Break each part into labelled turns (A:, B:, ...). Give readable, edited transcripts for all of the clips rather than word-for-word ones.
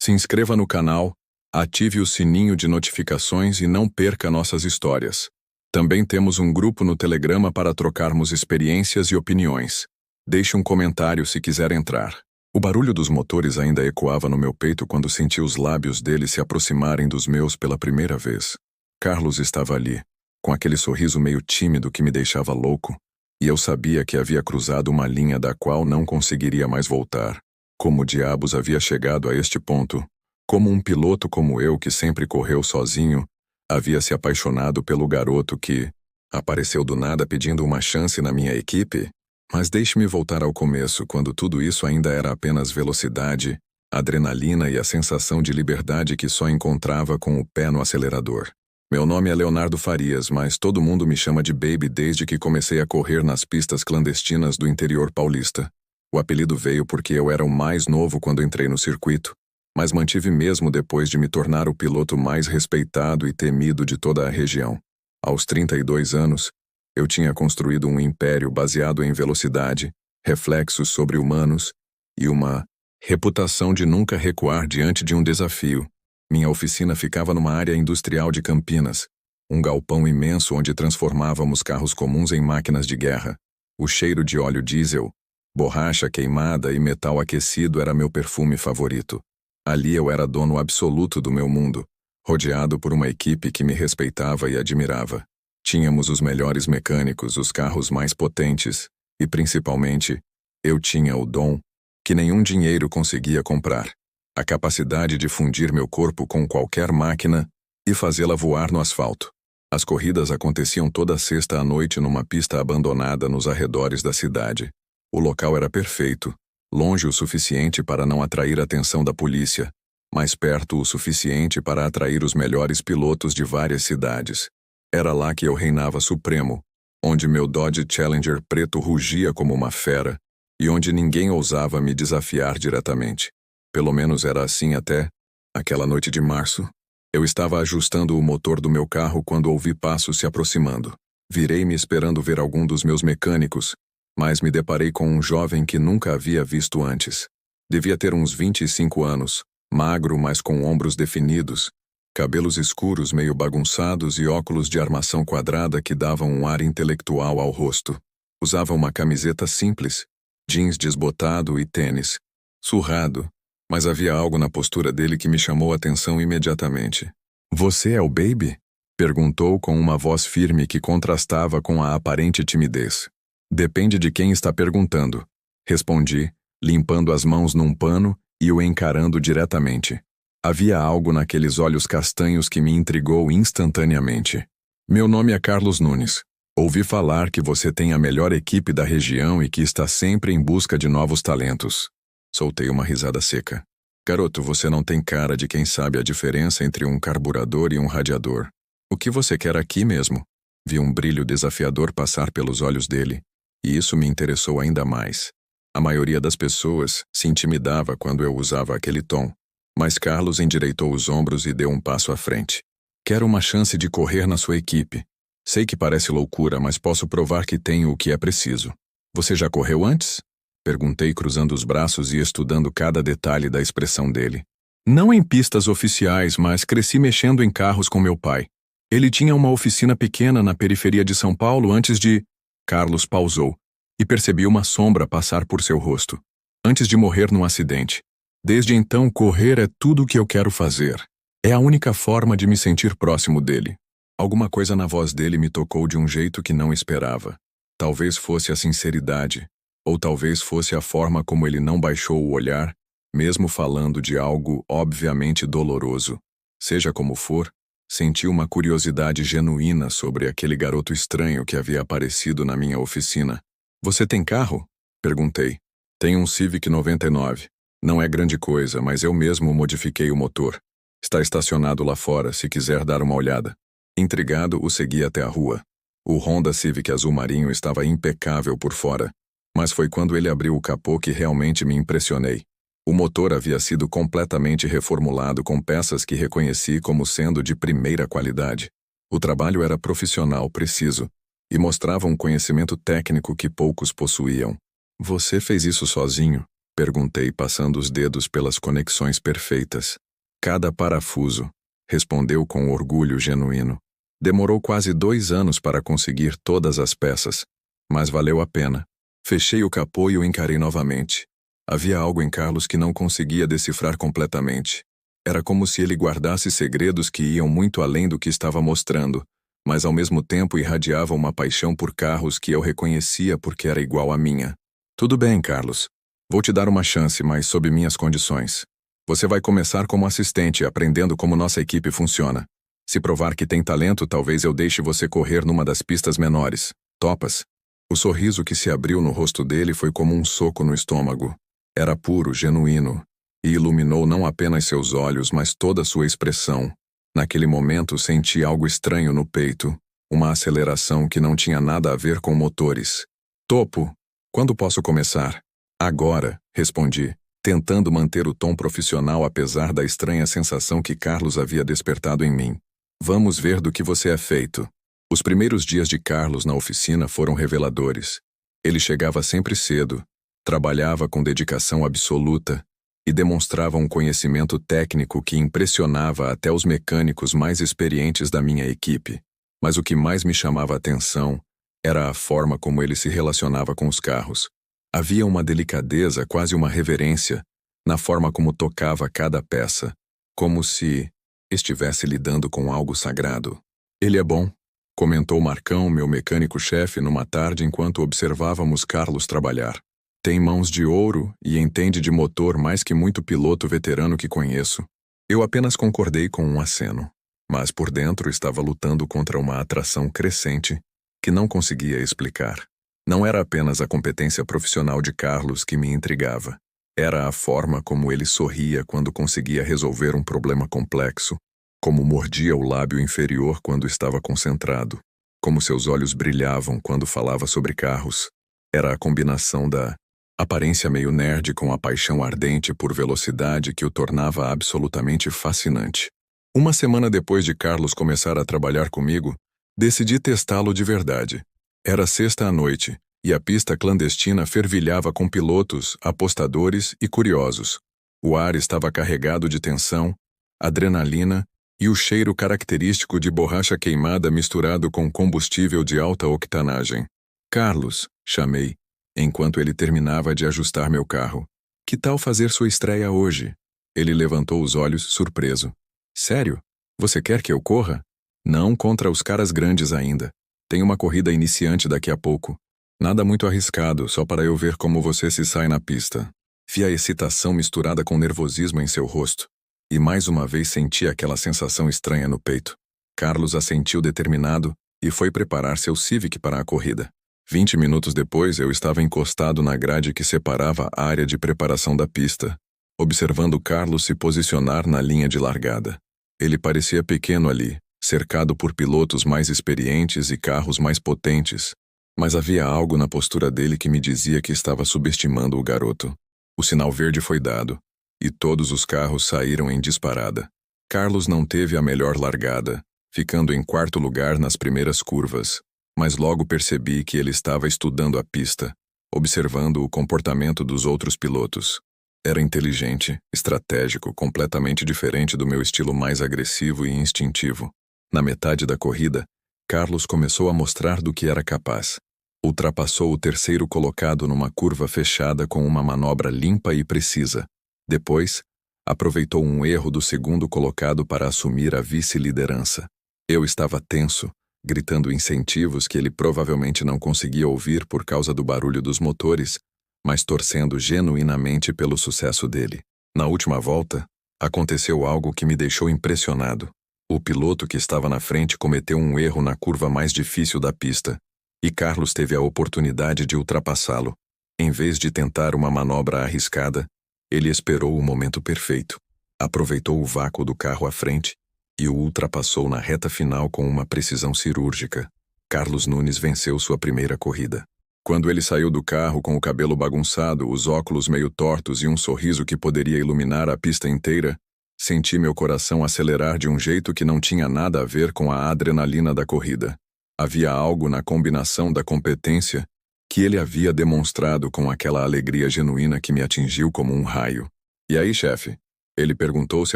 A: Se inscreva no canal, ative o sininho de notificações e não perca nossas histórias. Também temos um grupo no Telegrama para trocarmos experiências e opiniões. Deixe um comentário se quiser entrar. O barulho dos motores ainda ecoava no meu peito quando senti os lábios dele se aproximarem dos meus pela primeira vez. Carlos estava ali, com aquele sorriso meio tímido que me deixava louco, e eu sabia que havia cruzado uma linha da qual não conseguiria mais voltar. Como diabos havia chegado a este ponto? Como um piloto como eu, que sempre correu sozinho, havia se apaixonado pelo garoto que apareceu do nada pedindo uma chance na minha equipe? Mas deixe-me voltar ao começo, quando tudo isso ainda era apenas velocidade, adrenalina e a sensação de liberdade que só encontrava com o pé no acelerador. Meu nome é Leonardo Farias, mas todo mundo me chama de Baby desde que comecei a correr nas pistas clandestinas do interior paulista. O apelido veio porque eu era o mais novo quando entrei no circuito, mas mantive mesmo depois de me tornar o piloto mais respeitado e temido de toda a região. Aos 32 anos, eu tinha construído um império baseado em velocidade, reflexos sobre-humanos e uma reputação de nunca recuar diante de um desafio. Minha oficina ficava numa área industrial de Campinas, um galpão imenso onde transformávamos carros comuns em máquinas de guerra. O cheiro de óleo diesel, borracha queimada e metal aquecido era meu perfume favorito. Ali eu era dono absoluto do meu mundo, rodeado por uma equipe que me respeitava e admirava. Tínhamos os melhores mecânicos, os carros mais potentes e, principalmente, eu tinha o dom que nenhum dinheiro conseguia comprar. A capacidade de fundir meu corpo com qualquer máquina e fazê-la voar no asfalto. As corridas aconteciam toda sexta à noite numa pista abandonada nos arredores da cidade. O local era perfeito, longe o suficiente para não atrair a atenção da polícia, mas perto o suficiente para atrair os melhores pilotos de várias cidades. Era lá que eu reinava supremo, onde meu Dodge Challenger preto rugia como uma fera e onde ninguém ousava me desafiar diretamente. Pelo menos era assim até aquela noite de março. Eu estava ajustando o motor do meu carro quando ouvi passos se aproximando. Virei-me esperando ver algum dos meus mecânicos, mas me deparei com um jovem que nunca havia visto antes. Devia ter uns 25 anos, magro, mas com ombros definidos, cabelos escuros meio bagunçados e óculos de armação quadrada que davam um ar intelectual ao rosto. Usava uma camiseta simples, jeans desbotado e tênis. Surrado, mas havia algo na postura dele que me chamou a atenção imediatamente. "Você é o Baby?" perguntou com uma voz firme que contrastava com a aparente timidez. "Depende de quem está perguntando", respondi, limpando as mãos num pano e o encarando diretamente. Havia algo naqueles olhos castanhos que me intrigou instantaneamente. "Meu nome é Carlos Nunes. Ouvi falar que você tem a melhor equipe da região e que está sempre em busca de novos talentos." Soltei uma risada seca. "Garoto, você não tem cara de quem sabe a diferença entre um carburador e um radiador. O que você quer aqui mesmo?" Vi um brilho desafiador passar pelos olhos dele, e isso me interessou ainda mais. A maioria das pessoas se intimidava quando eu usava aquele tom, mas Carlos endireitou os ombros e deu um passo à frente. "Quero uma chance de correr na sua equipe. Sei que parece loucura, mas posso provar que tenho o que é preciso. Você já correu antes?" Perguntei cruzando os braços e estudando cada detalhe da expressão dele. "Não em pistas oficiais, mas cresci mexendo em carros com meu pai. Ele tinha uma oficina pequena na periferia de São Paulo antes de..." Carlos pausou, e percebi uma sombra passar por seu rosto. "Antes de morrer num acidente. Desde então, correr é tudo o que eu quero fazer. É a única forma de me sentir próximo dele." Alguma coisa na voz dele me tocou de um jeito que não esperava. Talvez fosse a sinceridade, ou talvez fosse a forma como ele não baixou o olhar, mesmo falando de algo obviamente doloroso. Seja como for, senti uma curiosidade genuína sobre aquele garoto estranho que havia aparecido na minha oficina. "Você tem carro?" perguntei. "Tenho um Civic 99. Não é grande coisa, mas eu mesmo modifiquei o motor. Está estacionado lá fora, se quiser dar uma olhada." Intrigado, o segui até a rua. O Honda Civic azul marinho estava impecável por fora, mas foi quando ele abriu o capô que realmente me impressionei. O motor havia sido completamente reformulado com peças que reconheci como sendo de primeira qualidade. O trabalho era profissional, preciso, e mostrava um conhecimento técnico que poucos possuíam. "Você fez isso sozinho?" Perguntei, passando os dedos pelas conexões perfeitas. Cada parafuso, respondeu com orgulho genuíno. Demorou quase 2 anos para conseguir todas as peças, mas valeu a pena. Fechei o capô e o encarei novamente. Havia algo em Carlos que não conseguia decifrar completamente. Era como se ele guardasse segredos que iam muito além do que estava mostrando, mas ao mesmo tempo irradiava uma paixão por carros que eu reconhecia porque era igual à minha. Tudo bem, Carlos. Vou te dar uma chance, mas sob minhas condições. Você vai começar como assistente, aprendendo como nossa equipe funciona. Se provar que tem talento, talvez eu deixe você correr numa das pistas menores. Topas? O sorriso que se abriu no rosto dele foi como um soco no estômago. Era puro, genuíno, e iluminou não apenas seus olhos, mas toda sua expressão. Naquele momento senti algo estranho no peito, uma aceleração que não tinha nada a ver com motores. Topo, quando posso começar? Agora, respondi, tentando manter o tom profissional apesar da estranha sensação que Carlos havia despertado em mim. Vamos ver do que você é feito. Os primeiros dias de Carlos na oficina foram reveladores. Ele chegava sempre cedo, trabalhava com dedicação absoluta e demonstrava um conhecimento técnico que impressionava até os mecânicos mais experientes da minha equipe. Mas o que mais me chamava a atenção era a forma como ele se relacionava com os carros. Havia uma delicadeza, quase uma reverência, na forma como tocava cada peça, como se estivesse lidando com algo sagrado. Ele é bom, comentou Marcão, meu mecânico-chefe, numa tarde enquanto observávamos Carlos trabalhar. Tem mãos de ouro e entende de motor mais que muito piloto veterano que conheço. Eu apenas concordei com um aceno, mas por dentro estava lutando contra uma atração crescente que não conseguia explicar. Não era apenas a competência profissional de Carlos que me intrigava. Era a forma como ele sorria quando conseguia resolver um problema complexo, como mordia o lábio inferior quando estava concentrado, como seus olhos brilhavam quando falava sobre carros. Era a combinação da aparência meio nerd com a paixão ardente por velocidade que o tornava absolutamente fascinante. Uma semana depois de Carlos começar a trabalhar comigo, decidi testá-lo de verdade. Era sexta à noite, e a pista clandestina fervilhava com pilotos, apostadores e curiosos. O ar estava carregado de tensão, adrenalina e o cheiro característico de borracha queimada misturado com combustível de alta octanagem. Carlos, chamei, enquanto ele terminava de ajustar meu carro. Que tal fazer sua estreia hoje? Ele levantou os olhos, surpreso. Sério? Você quer que eu corra? Não contra os caras grandes ainda. Tem uma corrida iniciante daqui a pouco. Nada muito arriscado, só para eu ver como você se sai na pista. Vi a excitação misturada com nervosismo em seu rosto. E mais uma vez senti aquela sensação estranha no peito. Carlos assentiu determinado e foi preparar seu Civic para a corrida. 20 minutos depois, eu estava encostado na grade que separava a área de preparação da pista, observando Carlos se posicionar na linha de largada. Ele parecia pequeno ali, cercado por pilotos mais experientes e carros mais potentes, mas havia algo na postura dele que me dizia que estava subestimando o garoto. O sinal verde foi dado, e todos os carros saíram em disparada. Carlos não teve a melhor largada, ficando em 4º lugar nas primeiras curvas, mas logo percebi que ele estava estudando a pista, observando o comportamento dos outros pilotos. Era inteligente, estratégico, completamente diferente do meu estilo mais agressivo e instintivo. Na metade da corrida, Carlos começou a mostrar do que era capaz. Ultrapassou o 3º colocado numa curva fechada com uma manobra limpa e precisa. Depois, aproveitou um erro do 2º colocado para assumir a vice-liderança. Eu estava tenso, gritando incentivos que ele provavelmente não conseguia ouvir por causa do barulho dos motores, mas torcendo genuinamente pelo sucesso dele. Na última volta, aconteceu algo que me deixou impressionado. O piloto que estava na frente cometeu um erro na curva mais difícil da pista, e Carlos teve a oportunidade de ultrapassá-lo. Em vez de tentar uma manobra arriscada, ele esperou o momento perfeito, aproveitou o vácuo do carro à frente e o ultrapassou na reta final com uma precisão cirúrgica. Carlos Nunes venceu sua primeira corrida. Quando ele saiu do carro com o cabelo bagunçado, os óculos meio tortos e um sorriso que poderia iluminar a pista inteira, senti meu coração acelerar de um jeito que não tinha nada a ver com a adrenalina da corrida. Havia algo na combinação da competência que ele havia demonstrado com aquela alegria genuína que me atingiu como um raio. E aí, chefe? Ele perguntou, se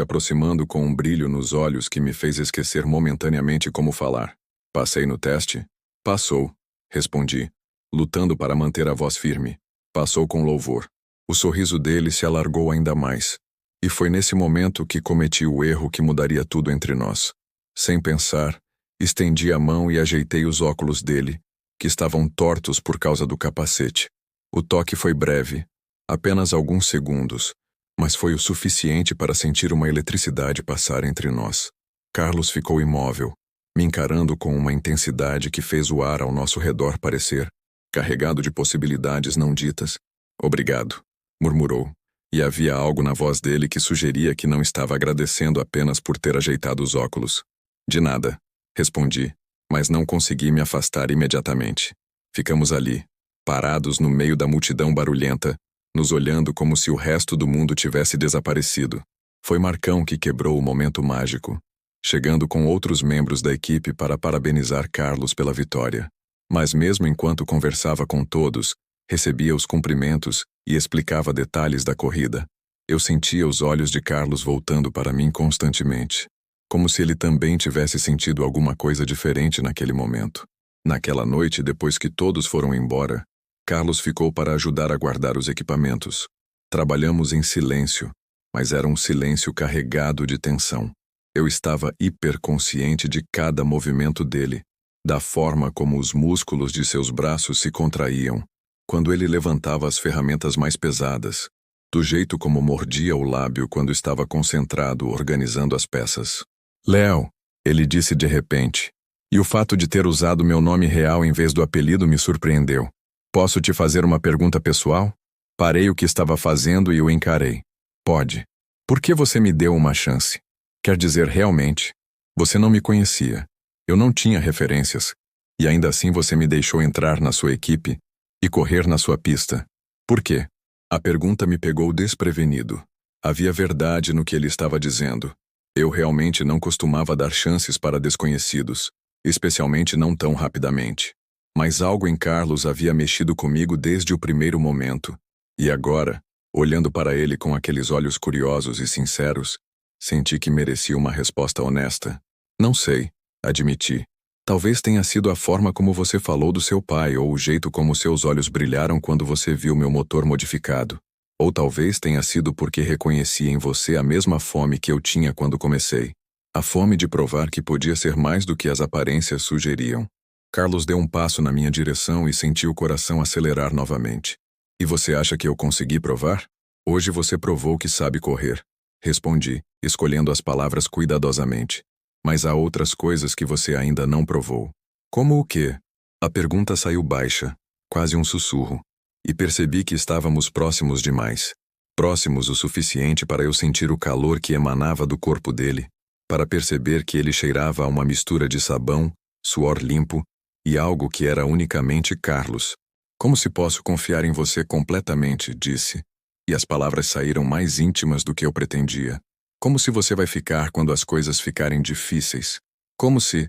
A: aproximando com um brilho nos olhos que me fez esquecer momentaneamente como falar. Passei no teste? Passou, respondi, lutando para manter a voz firme. Passou com louvor. O sorriso dele se alargou ainda mais. E foi nesse momento que cometi o erro que mudaria tudo entre nós. Sem pensar, estendi a mão e ajeitei os óculos dele, que estavam tortos por causa do capacete. O toque foi breve, apenas alguns segundos, mas foi o suficiente para sentir uma eletricidade passar entre nós. Carlos ficou imóvel, me encarando com uma intensidade que fez o ar ao nosso redor parecer carregado de possibilidades não ditas. Obrigado, murmurou, e havia algo na voz dele que sugeria que não estava agradecendo apenas por ter ajeitado os óculos. De nada, respondi, mas não consegui me afastar imediatamente. Ficamos ali, parados no meio da multidão barulhenta, nos olhando como se o resto do mundo tivesse desaparecido. Foi Marcão que quebrou o momento mágico, chegando com outros membros da equipe para parabenizar Carlos pela vitória. Mas mesmo enquanto conversava com todos, recebia os cumprimentos e explicava detalhes da corrida, eu sentia os olhos de Carlos voltando para mim constantemente, como se ele também tivesse sentido alguma coisa diferente naquele momento. Naquela noite, depois que todos foram embora, Carlos ficou para ajudar a guardar os equipamentos. Trabalhamos em silêncio, mas era um silêncio carregado de tensão. Eu estava hiperconsciente de cada movimento dele, da forma como os músculos de seus braços se contraíam, quando ele levantava as ferramentas mais pesadas, do jeito como mordia o lábio quando estava concentrado organizando as peças. Léo, ele disse de repente, e o fato de ter usado meu nome real em vez do apelido me surpreendeu. Posso te fazer uma pergunta pessoal? Parei o que estava fazendo e o encarei. Pode. Por que você me deu uma chance? Quer dizer, realmente, você não me conhecia. Eu não tinha referências, e ainda assim você me deixou entrar na sua equipe e correr na sua pista. Por quê? A pergunta me pegou desprevenido. Havia verdade no que ele estava dizendo. Eu realmente não costumava dar chances para desconhecidos, especialmente não tão rapidamente. Mas algo em Carlos havia mexido comigo desde o primeiro momento, e agora, olhando para ele com aqueles olhos curiosos e sinceros, senti que merecia uma resposta honesta. Não sei, admiti. Talvez tenha sido a forma como você falou do seu pai ou o jeito como seus olhos brilharam quando você viu meu motor modificado. Ou talvez tenha sido porque reconheci em você a mesma fome que eu tinha quando comecei. A fome de provar que podia ser mais do que as aparências sugeriam. Carlos deu um passo na minha direção e senti o coração acelerar novamente. E você acha que eu consegui provar? Hoje você provou que sabe correr. Respondi, escolhendo as palavras cuidadosamente. Mas há outras coisas que você ainda não provou. Como o quê? A pergunta saiu baixa, quase um sussurro, e percebi que estávamos próximos demais. Próximos o suficiente para eu sentir o calor que emanava do corpo dele, para perceber que ele cheirava a uma mistura de sabão, suor limpo e algo que era unicamente Carlos. Como se posso confiar em você completamente, disse, e as palavras saíram mais íntimas do que eu pretendia. Como se você vai ficar quando as coisas ficarem difíceis? Como se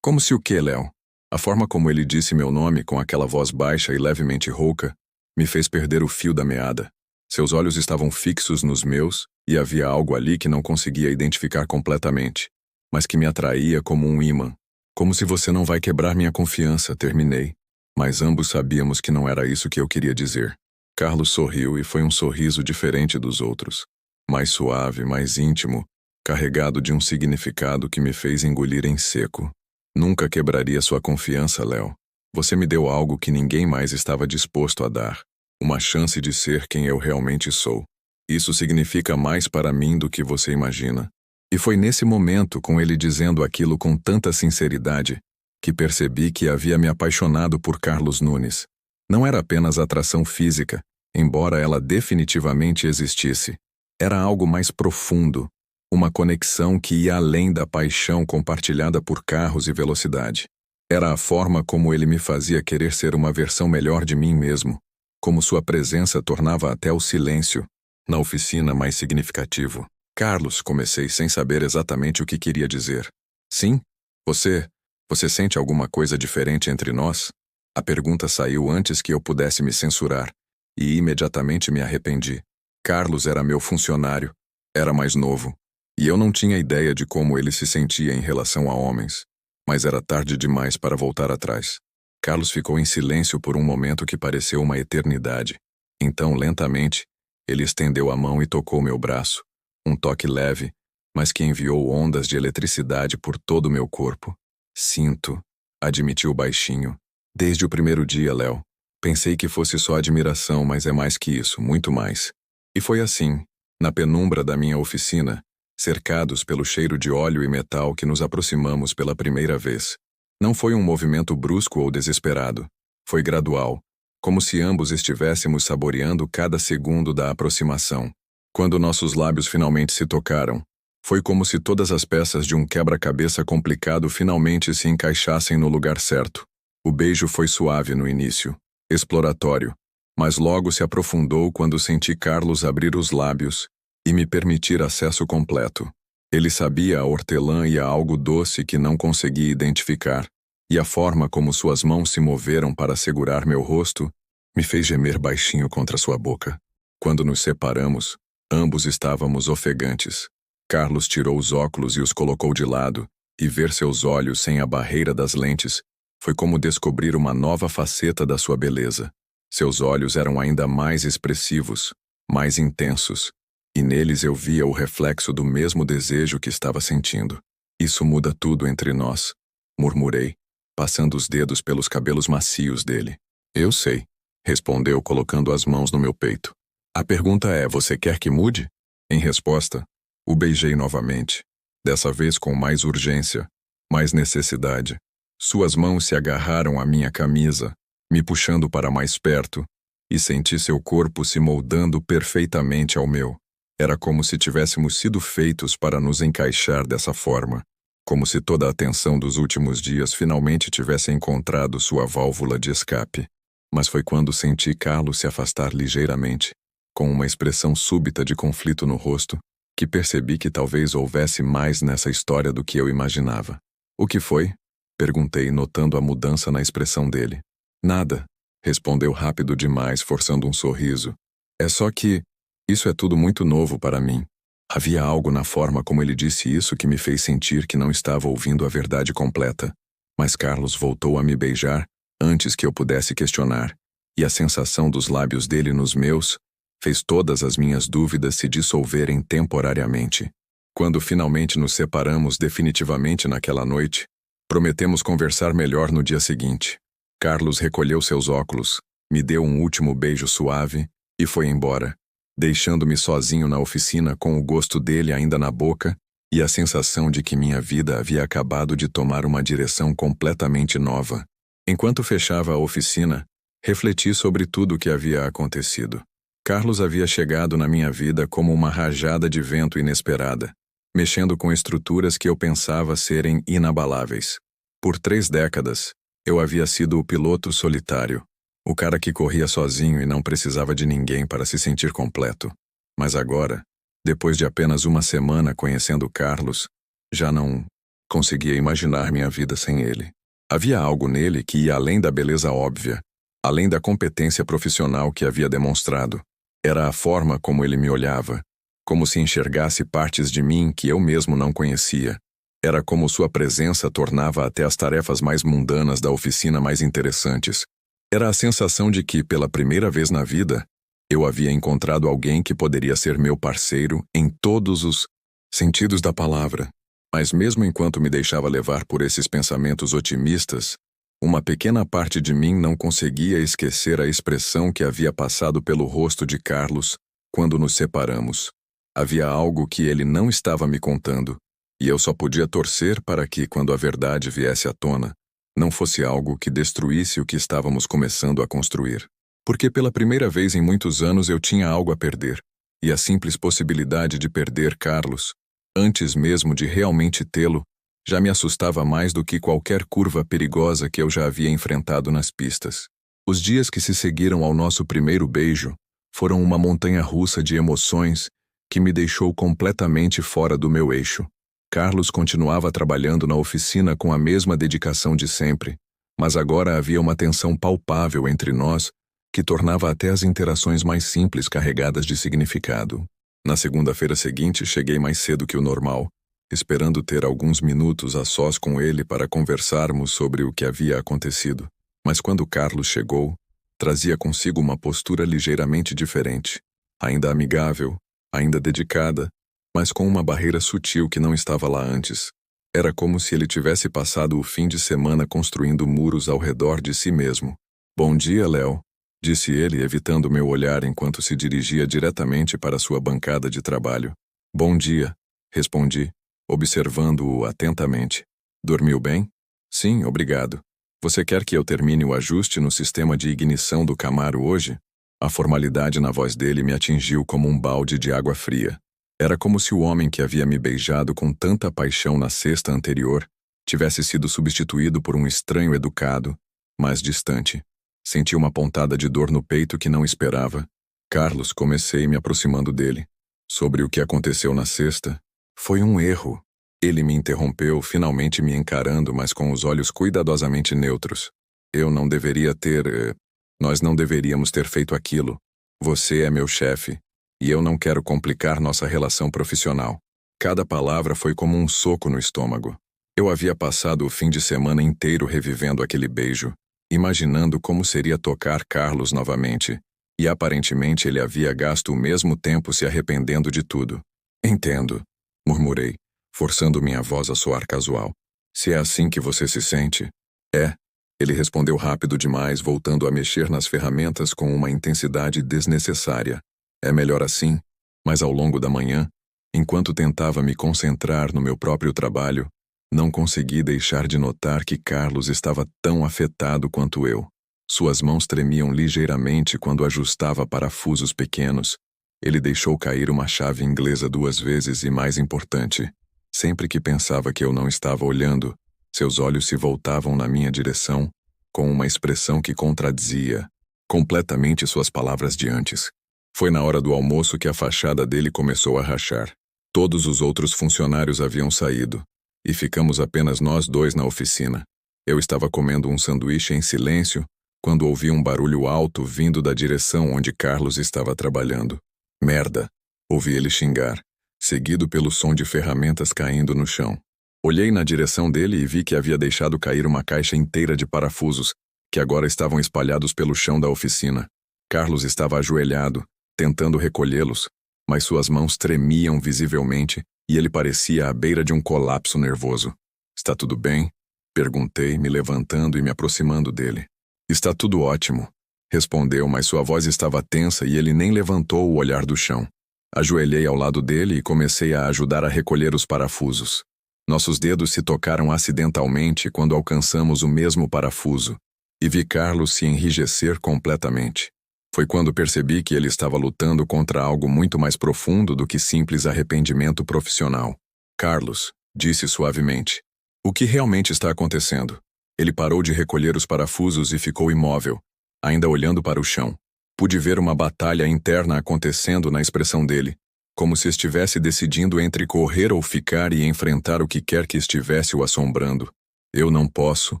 A: o quê, Léo? A forma como ele disse meu nome com aquela voz baixa e levemente rouca me fez perder o fio da meada. Seus olhos estavam fixos nos meus e havia algo ali que não conseguia identificar completamente, mas que me atraía como um ímã. Como se você não vai quebrar minha confiança, terminei. Mas ambos sabíamos que não era isso que eu queria dizer. Carlos sorriu e foi um sorriso diferente dos outros. Mais suave, mais íntimo, carregado de um significado que me fez engolir em seco. Nunca quebraria sua confiança, Léo. Você me deu algo que ninguém mais estava disposto a dar. Uma chance de ser quem eu realmente sou. Isso significa mais para mim do que você imagina. E foi nesse momento, com ele dizendo aquilo com tanta sinceridade, que percebi que havia me apaixonado por Carlos Nunes. Não era apenas atração física, embora ela definitivamente existisse. Era algo mais profundo, uma conexão que ia além da paixão compartilhada por carros e velocidade. Era a forma como ele me fazia querer ser uma versão melhor de mim mesmo, como sua presença tornava até o silêncio na oficina mais significativo. Carlos, comecei sem saber exatamente o que queria dizer. Sim? Você sente alguma coisa diferente entre nós? A pergunta saiu antes que eu pudesse me censurar, e imediatamente me arrependi. Carlos era meu funcionário, era mais novo, e eu não tinha ideia de como ele se sentia em relação a homens. Mas era tarde demais para voltar atrás. Carlos ficou em silêncio por um momento que pareceu uma eternidade. Então, lentamente, ele estendeu a mão e tocou meu braço. Um toque leve, mas que enviou ondas de eletricidade por todo o meu corpo. Sinto, admitiu baixinho. Desde o primeiro dia, Léo. Pensei que fosse só admiração, mas é mais que isso, muito mais. E foi assim, na penumbra da minha oficina, cercados pelo cheiro de óleo e metal, que nos aproximamos pela primeira vez. Não foi um movimento brusco ou desesperado. Foi gradual, como se ambos estivéssemos saboreando cada segundo da aproximação. Quando nossos lábios finalmente se tocaram, foi como se todas as peças de um quebra-cabeça complicado finalmente se encaixassem no lugar certo. O beijo foi suave no início, exploratório, mas logo se aprofundou quando senti Carlos abrir os lábios e me permitir acesso completo. Ele sabia a hortelã e a algo doce que não conseguia identificar, e a forma como suas mãos se moveram para segurar meu rosto me fez gemer baixinho contra sua boca. Quando nos separamos, ambos estávamos ofegantes. Carlos tirou os óculos e os colocou de lado, e ver seus olhos sem a barreira das lentes foi como descobrir uma nova faceta da sua beleza. Seus olhos eram ainda mais expressivos, mais intensos, e neles eu via o reflexo do mesmo desejo que estava sentindo. Isso muda tudo entre nós, murmurei, passando os dedos pelos cabelos macios dele. Eu sei, respondeu colocando as mãos no meu peito. A pergunta é, você quer que mude? Em resposta, o beijei novamente, dessa vez com mais urgência, mais necessidade. Suas mãos se agarraram à minha camisa, me puxando para mais perto, e senti seu corpo se moldando perfeitamente ao meu. Era como se tivéssemos sido feitos para nos encaixar dessa forma, como se toda a tensão dos últimos dias finalmente tivesse encontrado sua válvula de escape. Mas foi quando senti Carlos se afastar ligeiramente, com uma expressão súbita de conflito no rosto, que percebi que talvez houvesse mais nessa história do que eu imaginava. O que foi? Perguntei, notando a mudança na expressão dele. Nada, respondeu rápido demais, forçando um sorriso. É só que isso é tudo muito novo para mim. Havia algo na forma como ele disse isso que me fez sentir que não estava ouvindo a verdade completa. Mas Carlos voltou a me beijar antes que eu pudesse questionar, e a sensação dos lábios dele nos meus fez todas as minhas dúvidas se dissolverem temporariamente. Quando finalmente nos separamos definitivamente naquela noite, prometemos conversar melhor no dia seguinte. Carlos recolheu seus óculos, me deu um último beijo suave e foi embora, deixando-me sozinho na oficina com o gosto dele ainda na boca e a sensação de que minha vida havia acabado de tomar uma direção completamente nova. Enquanto fechava a oficina, refleti sobre tudo o que havia acontecido. Carlos havia chegado na minha vida como uma rajada de vento inesperada, mexendo com estruturas que eu pensava serem inabaláveis. Por 3 décadas, eu havia sido o piloto solitário, o cara que corria sozinho e não precisava de ninguém para se sentir completo. Mas agora, depois de apenas uma semana conhecendo Carlos, já não conseguia imaginar minha vida sem ele. Havia algo nele que ia além da beleza óbvia, além da competência profissional que havia demonstrado. Era a forma como ele me olhava, como se enxergasse partes de mim que eu mesmo não conhecia. Era como sua presença tornava até as tarefas mais mundanas da oficina mais interessantes. Era a sensação de que, pela primeira vez na vida, eu havia encontrado alguém que poderia ser meu parceiro em todos os sentidos da palavra. Mas mesmo enquanto me deixava levar por esses pensamentos otimistas, uma pequena parte de mim não conseguia esquecer a expressão que havia passado pelo rosto de Carlos quando nos separamos. Havia algo que ele não estava me contando, e eu só podia torcer para que, quando a verdade viesse à tona, não fosse algo que destruísse o que estávamos começando a construir. Porque pela primeira vez em muitos anos eu tinha algo a perder, e a simples possibilidade de perder Carlos, antes mesmo de realmente tê-lo, já me assustava mais do que qualquer curva perigosa que eu já havia enfrentado nas pistas. Os dias que se seguiram ao nosso primeiro beijo foram uma montanha-russa de emoções que me deixou completamente fora do meu eixo. Carlos continuava trabalhando na oficina com a mesma dedicação de sempre, Mas agora havia uma tensão palpável entre nós que tornava até as interações mais simples carregadas de significado. Na segunda-feira seguinte, cheguei mais cedo que o normal, esperando ter alguns minutos a sós com ele para conversarmos sobre o que havia acontecido. Mas quando Carlos chegou, trazia consigo uma postura ligeiramente diferente, ainda amigável, ainda dedicada, mas com uma barreira sutil que não estava lá antes. Era como se ele tivesse passado o fim de semana construindo muros ao redor de si mesmo. "Bom dia, Léo", disse ele, evitando meu olhar enquanto se dirigia diretamente para sua bancada de trabalho. "Bom dia", respondi, observando-o atentamente. "Dormiu bem?" "Sim, obrigado. Você quer que eu termine o ajuste no sistema de ignição do Camaro hoje?" A formalidade na voz dele me atingiu como um balde de água fria. Era como se o homem que havia me beijado com tanta paixão na sexta anterior tivesse sido substituído por um estranho educado, mas distante. Senti uma pontada de dor no peito que não esperava. "Carlos", comecei me aproximando dele. "Sobre o que aconteceu na sexta, foi um erro." Ele me interrompeu, finalmente me encarando, mas com os olhos cuidadosamente neutros. "Eu não deveria ter... Nós não deveríamos ter feito aquilo. Você é meu chefe, e eu não quero complicar nossa relação profissional." Cada palavra foi como um soco no estômago. Eu havia passado o fim de semana inteiro revivendo aquele beijo, imaginando como seria tocar Carlos novamente, e aparentemente ele havia gasto o mesmo tempo se arrependendo de tudo. "Entendo", murmurei, forçando minha voz a soar casual. "Se é assim que você se sente." "É", ele respondeu rápido demais, voltando a mexer nas ferramentas com uma intensidade desnecessária. "É melhor assim." Mas ao longo da manhã, enquanto tentava me concentrar no meu próprio trabalho, não consegui deixar de notar que Carlos estava tão afetado quanto eu. Suas mãos tremiam ligeiramente quando ajustava parafusos pequenos. Ele deixou cair uma chave inglesa 2 vezes e, mais importante, sempre que pensava que eu não estava olhando, seus olhos se voltavam na minha direção, com uma expressão que contradizia completamente suas palavras de antes. Foi na hora do almoço que a fachada dele começou a rachar. Todos os outros funcionários haviam saído, e ficamos apenas nós dois na oficina. Eu estava comendo um sanduíche em silêncio, quando ouvi um barulho alto vindo da direção onde Carlos estava trabalhando. "Merda", ouvi ele xingar, seguido pelo som de ferramentas caindo no chão. Olhei na direção dele e vi que havia deixado cair uma caixa inteira de parafusos, que agora estavam espalhados pelo chão da oficina. Carlos estava ajoelhado, tentando recolhê-los, mas suas mãos tremiam visivelmente e ele parecia à beira de um colapso nervoso. "Está tudo bem?" perguntei, me levantando e me aproximando dele. "Está tudo ótimo", respondeu, mas sua voz estava tensa e ele nem levantou o olhar do chão. Ajoelhei ao lado dele e comecei a ajudar a recolher os parafusos. Nossos dedos se tocaram acidentalmente quando alcançamos o mesmo parafuso, e vi Carlos se enrijecer completamente. Foi quando percebi que ele estava lutando contra algo muito mais profundo do que simples arrependimento profissional. "Carlos", disse suavemente, "o que realmente está acontecendo?" Ele parou de recolher os parafusos e ficou imóvel, ainda olhando para o chão. Pude ver uma batalha interna acontecendo na expressão dele, como se estivesse decidindo entre correr ou ficar e enfrentar o que quer que estivesse o assombrando. "Eu não posso",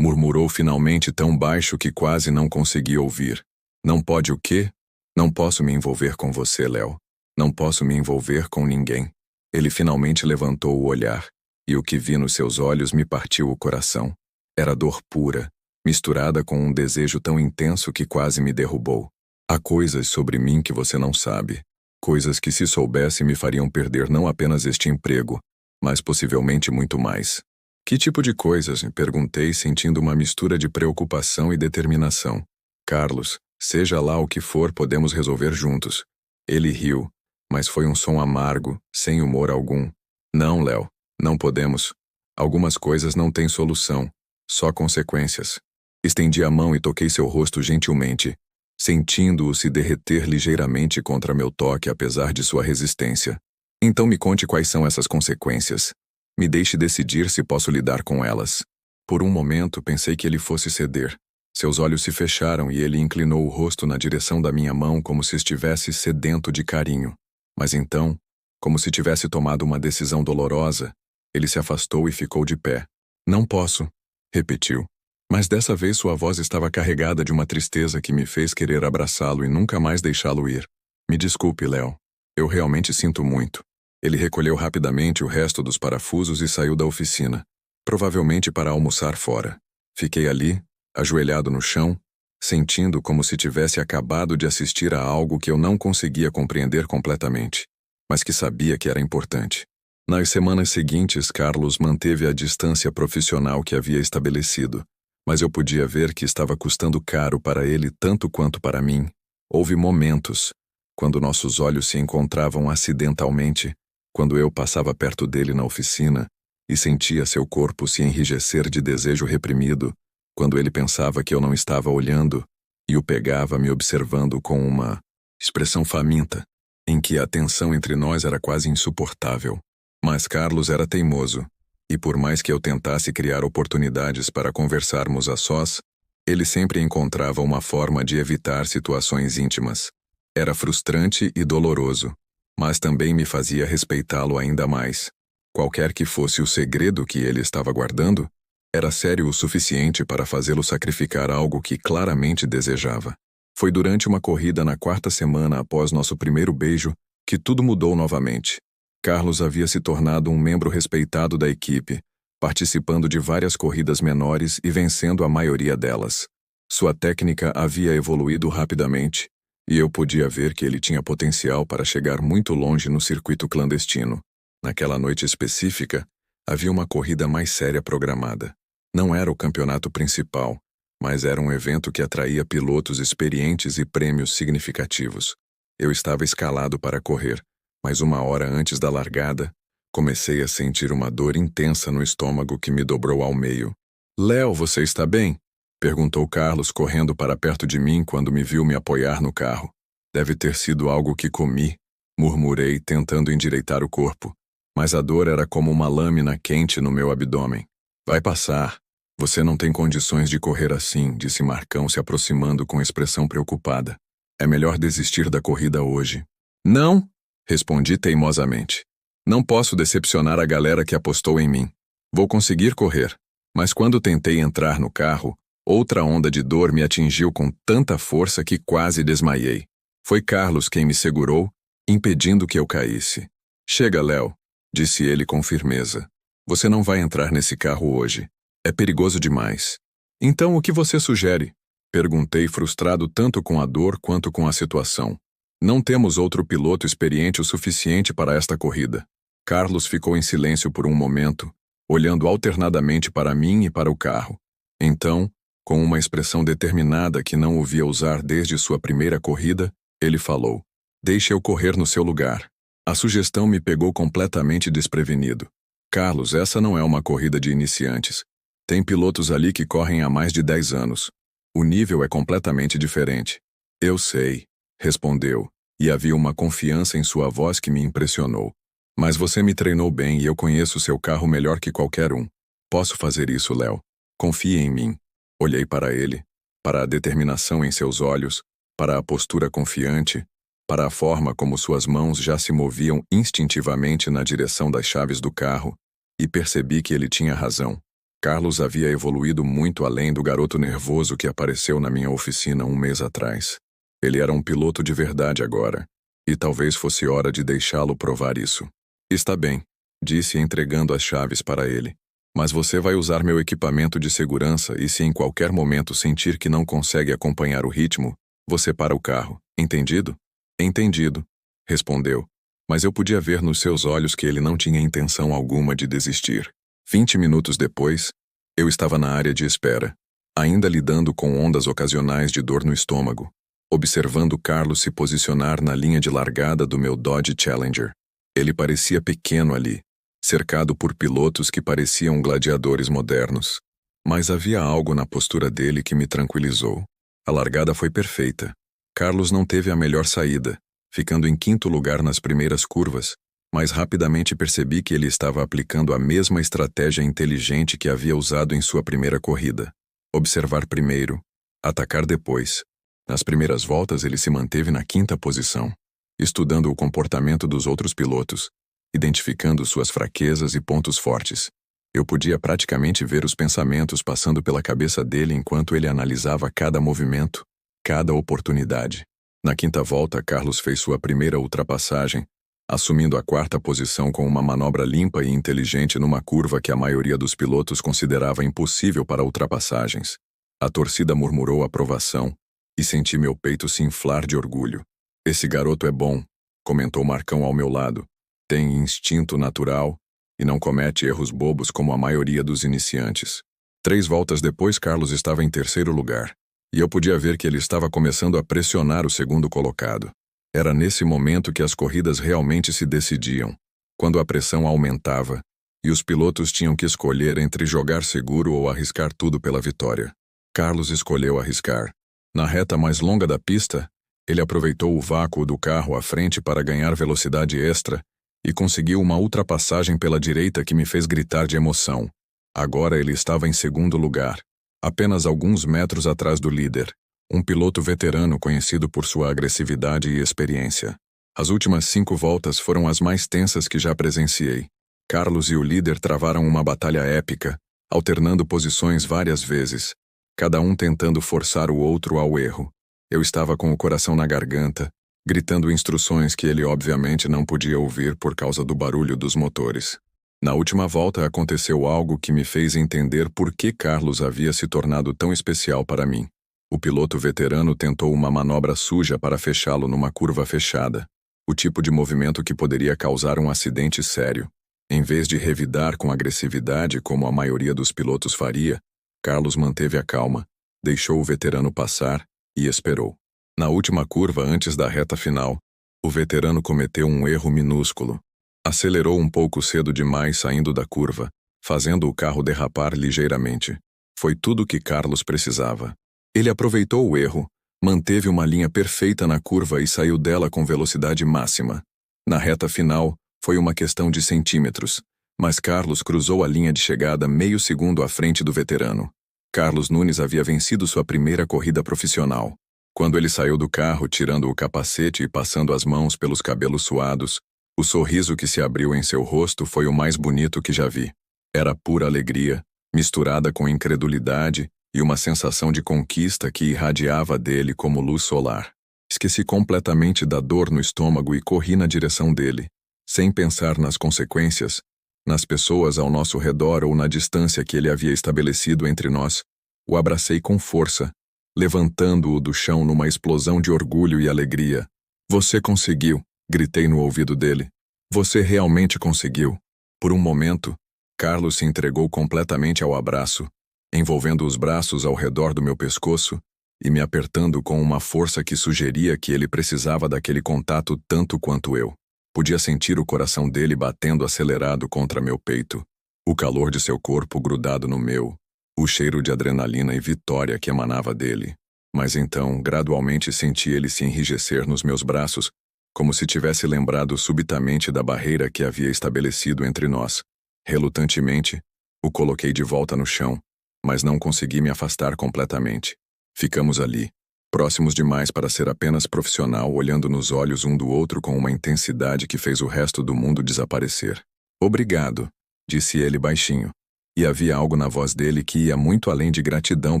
A: murmurou finalmente tão baixo que quase não consegui ouvir. "Não pode o quê?" "Não posso me envolver com você, Léo. Não posso me envolver com ninguém." Ele finalmente levantou o olhar, e o que vi nos seus olhos me partiu o coração. Era dor pura, misturada com um desejo tão intenso que quase me derrubou. "Há coisas sobre mim que você não sabe. Coisas que, se soubesse, me fariam perder não apenas este emprego, mas possivelmente muito mais." "Que tipo de coisas?" perguntei, sentindo uma mistura de preocupação e determinação. "Carlos, seja lá o que for, podemos resolver juntos." Ele riu, mas foi um som amargo, sem humor algum. "Não, Léo, não podemos. Algumas coisas não têm solução, só consequências." Estendi a mão e toquei seu rosto gentilmente, sentindo-o se derreter ligeiramente contra meu toque apesar de sua resistência. "Então me conte quais são essas consequências. Me deixe decidir se posso lidar com elas." Por um momento pensei que ele fosse ceder. Seus olhos se fecharam e ele inclinou o rosto na direção da minha mão como se estivesse sedento de carinho. Mas então, como se tivesse tomado uma decisão dolorosa, ele se afastou e ficou de pé. "Não posso", repetiu. Mas dessa vez sua voz estava carregada de uma tristeza que me fez querer abraçá-lo e nunca mais deixá-lo ir. Me desculpe, Léo. Eu realmente sinto muito. Ele recolheu rapidamente o resto dos parafusos e saiu da oficina, provavelmente para almoçar fora. Fiquei ali, ajoelhado no chão, sentindo como se tivesse acabado de assistir a algo que eu não conseguia compreender completamente, mas que sabia que era importante. Nas semanas seguintes, Carlos manteve a distância profissional que havia estabelecido, mas eu podia ver que estava custando caro para ele tanto quanto para mim. Houve momentos, quando nossos olhos se encontravam acidentalmente, quando eu passava perto dele na oficina e sentia seu corpo se enrijecer de desejo reprimido, quando ele pensava que eu não estava olhando e o pegava me observando com uma expressão faminta, em que a tensão entre nós era quase insuportável. Mas Carlos era teimoso, e por mais que eu tentasse criar oportunidades para conversarmos a sós, ele sempre encontrava uma forma de evitar situações íntimas. Era frustrante e doloroso, mas também me fazia respeitá-lo ainda mais. Qualquer que fosse o segredo que ele estava guardando, era sério o suficiente para fazê-lo sacrificar algo que claramente desejava. Foi durante uma corrida na 4ª semana após nosso primeiro beijo que tudo mudou novamente. Carlos havia se tornado um membro respeitado da equipe, participando de várias corridas menores e vencendo a maioria delas. Sua técnica havia evoluído rapidamente, e eu podia ver que ele tinha potencial para chegar muito longe no circuito clandestino. Naquela noite específica, havia uma corrida mais séria programada. Não era o campeonato principal, mas era um evento que atraía pilotos experientes e prêmios significativos. Eu estava escalado para correr, mas 1 hora antes da largada, comecei a sentir uma dor intensa no estômago que me dobrou ao meio. "Léo, você está bem?" perguntou Carlos correndo para perto de mim quando me viu me apoiar no carro. "Deve ter sido algo que comi", murmurei, tentando endireitar o corpo. Mas a dor era como uma lâmina quente no meu abdômen. "Vai passar. Você não tem condições de correr assim", disse Marcão se aproximando com expressão preocupada. "É melhor desistir da corrida hoje." "Não", respondi teimosamente. "Não posso decepcionar a galera que apostou em mim. Vou conseguir correr." Mas quando tentei entrar no carro, outra onda de dor me atingiu com tanta força que quase desmaiei. Foi Carlos quem me segurou, impedindo que eu caísse. "Chega, Léo", disse ele com firmeza. "Você não vai entrar nesse carro hoje. É perigoso demais." "Então o que você sugere?" perguntei, frustrado tanto com a dor quanto com a situação. "Não temos outro piloto experiente o suficiente para esta corrida." Carlos ficou em silêncio por um momento, olhando alternadamente para mim e para o carro. Então, com uma expressão determinada que não o via usar desde sua primeira corrida, ele falou: "Deixe eu correr no seu lugar." A sugestão me pegou completamente desprevenido. "Carlos, essa não é uma corrida de iniciantes. Tem pilotos ali que correm há mais de 10 anos. O nível é completamente diferente." "Eu sei", respondeu, e havia uma confiança em sua voz que me impressionou. "Mas você me treinou bem e eu conheço seu carro melhor que qualquer um. Posso fazer isso, Léo. Confie em mim." Olhei para ele, para a determinação em seus olhos, para a postura confiante, para a forma como suas mãos já se moviam instintivamente na direção das chaves do carro, e percebi que ele tinha razão. Carlos havia evoluído muito além do garoto nervoso que apareceu na minha oficina 1 mês atrás. Ele era um piloto de verdade agora, e talvez fosse hora de deixá-lo provar isso. "Está bem", disse entregando as chaves para ele. "Mas você vai usar meu equipamento de segurança e se em qualquer momento sentir que não consegue acompanhar o ritmo, você para o carro, entendido?" "Entendido", respondeu, mas eu podia ver nos seus olhos que ele não tinha intenção alguma de desistir. 20 minutos depois, eu estava na área de espera, ainda lidando com ondas ocasionais de dor no estômago, observando Carlos se posicionar na linha de largada do meu Dodge Challenger. Ele parecia pequeno ali, cercado por pilotos que pareciam gladiadores modernos. Mas havia algo na postura dele que me tranquilizou. A largada foi perfeita. Carlos não teve a melhor saída, ficando em 5º lugar nas primeiras curvas, mas rapidamente percebi que ele estava aplicando a mesma estratégia inteligente que havia usado em sua primeira corrida. Observar primeiro, atacar depois. Nas primeiras voltas ele se manteve na 5ª posição, estudando o comportamento dos outros pilotos, identificando suas fraquezas e pontos fortes. Eu podia praticamente ver os pensamentos passando pela cabeça dele enquanto ele analisava cada movimento, cada oportunidade. Na quinta volta, Carlos fez sua primeira ultrapassagem, assumindo a quarta posição com uma manobra limpa e inteligente numa curva que a maioria dos pilotos considerava impossível para ultrapassagens. A torcida murmurou aprovação, e senti meu peito se inflar de orgulho. Esse garoto é bom, comentou Marcão ao meu lado. Tem instinto natural e não comete erros bobos como a maioria dos iniciantes. 3 voltas depois, Carlos estava em terceiro lugar, e eu podia ver que ele estava começando a pressionar o segundo colocado. Era nesse momento que as corridas realmente se decidiam, quando a pressão aumentava, e os pilotos tinham que escolher entre jogar seguro ou arriscar tudo pela vitória. Carlos escolheu arriscar. Na reta mais longa da pista, ele aproveitou o vácuo do carro à frente para ganhar velocidade extra e conseguiu uma ultrapassagem pela direita que me fez gritar de emoção. Agora ele estava em segundo lugar, apenas alguns metros atrás do líder, um piloto veterano conhecido por sua agressividade e experiência. As últimas 5 voltas foram as mais tensas que já presenciei. Carlos e o líder travaram uma batalha épica, alternando posições várias vezes, cada um tentando forçar o outro ao erro. Eu estava com o coração na garganta, gritando instruções que ele obviamente não podia ouvir por causa do barulho dos motores. Na última volta aconteceu algo que me fez entender por que Carlos havia se tornado tão especial para mim. O piloto veterano tentou uma manobra suja para fechá-lo numa curva fechada, o tipo de movimento que poderia causar um acidente sério. Em vez de revidar com agressividade como a maioria dos pilotos faria, Carlos manteve a calma, deixou o veterano passar e esperou. Na última curva antes da reta final, o veterano cometeu um erro minúsculo. Acelerou um pouco cedo demais saindo da curva, fazendo o carro derrapar ligeiramente. Foi tudo o que Carlos precisava. Ele aproveitou o erro, manteve uma linha perfeita na curva e saiu dela com velocidade máxima. Na reta final, foi uma questão de centímetros, mas Carlos cruzou a linha de chegada meio segundo à frente do veterano. Carlos Nunes havia vencido sua primeira corrida profissional. Quando ele saiu do carro tirando o capacete e passando as mãos pelos cabelos suados, o sorriso que se abriu em seu rosto foi o mais bonito que já vi. Era pura alegria, misturada com incredulidade e uma sensação de conquista que irradiava dele como luz solar. Esqueci completamente da dor no estômago e corri na direção dele, sem pensar nas consequências, nas pessoas ao nosso redor ou na distância que ele havia estabelecido entre nós. O abracei com força, levantando-o do chão numa explosão de orgulho e alegria. Você conseguiu, gritei no ouvido dele. Você realmente conseguiu. Por um momento, Carlos se entregou completamente ao abraço, envolvendo os braços ao redor do meu pescoço e me apertando com uma força que sugeria que ele precisava daquele contato tanto quanto eu. Podia sentir o coração dele batendo acelerado contra meu peito, o calor de seu corpo grudado no meu, o cheiro de adrenalina e vitória que emanava dele. Mas então, gradualmente senti ele se enrijecer nos meus braços, como se tivesse lembrado subitamente da barreira que havia estabelecido entre nós. Relutantemente, o coloquei de volta no chão, mas não consegui me afastar completamente. Ficamos ali, próximos demais para ser apenas profissional, olhando nos olhos um do outro com uma intensidade que fez o resto do mundo desaparecer. Obrigado, disse ele baixinho, e havia algo na voz dele que ia muito além de gratidão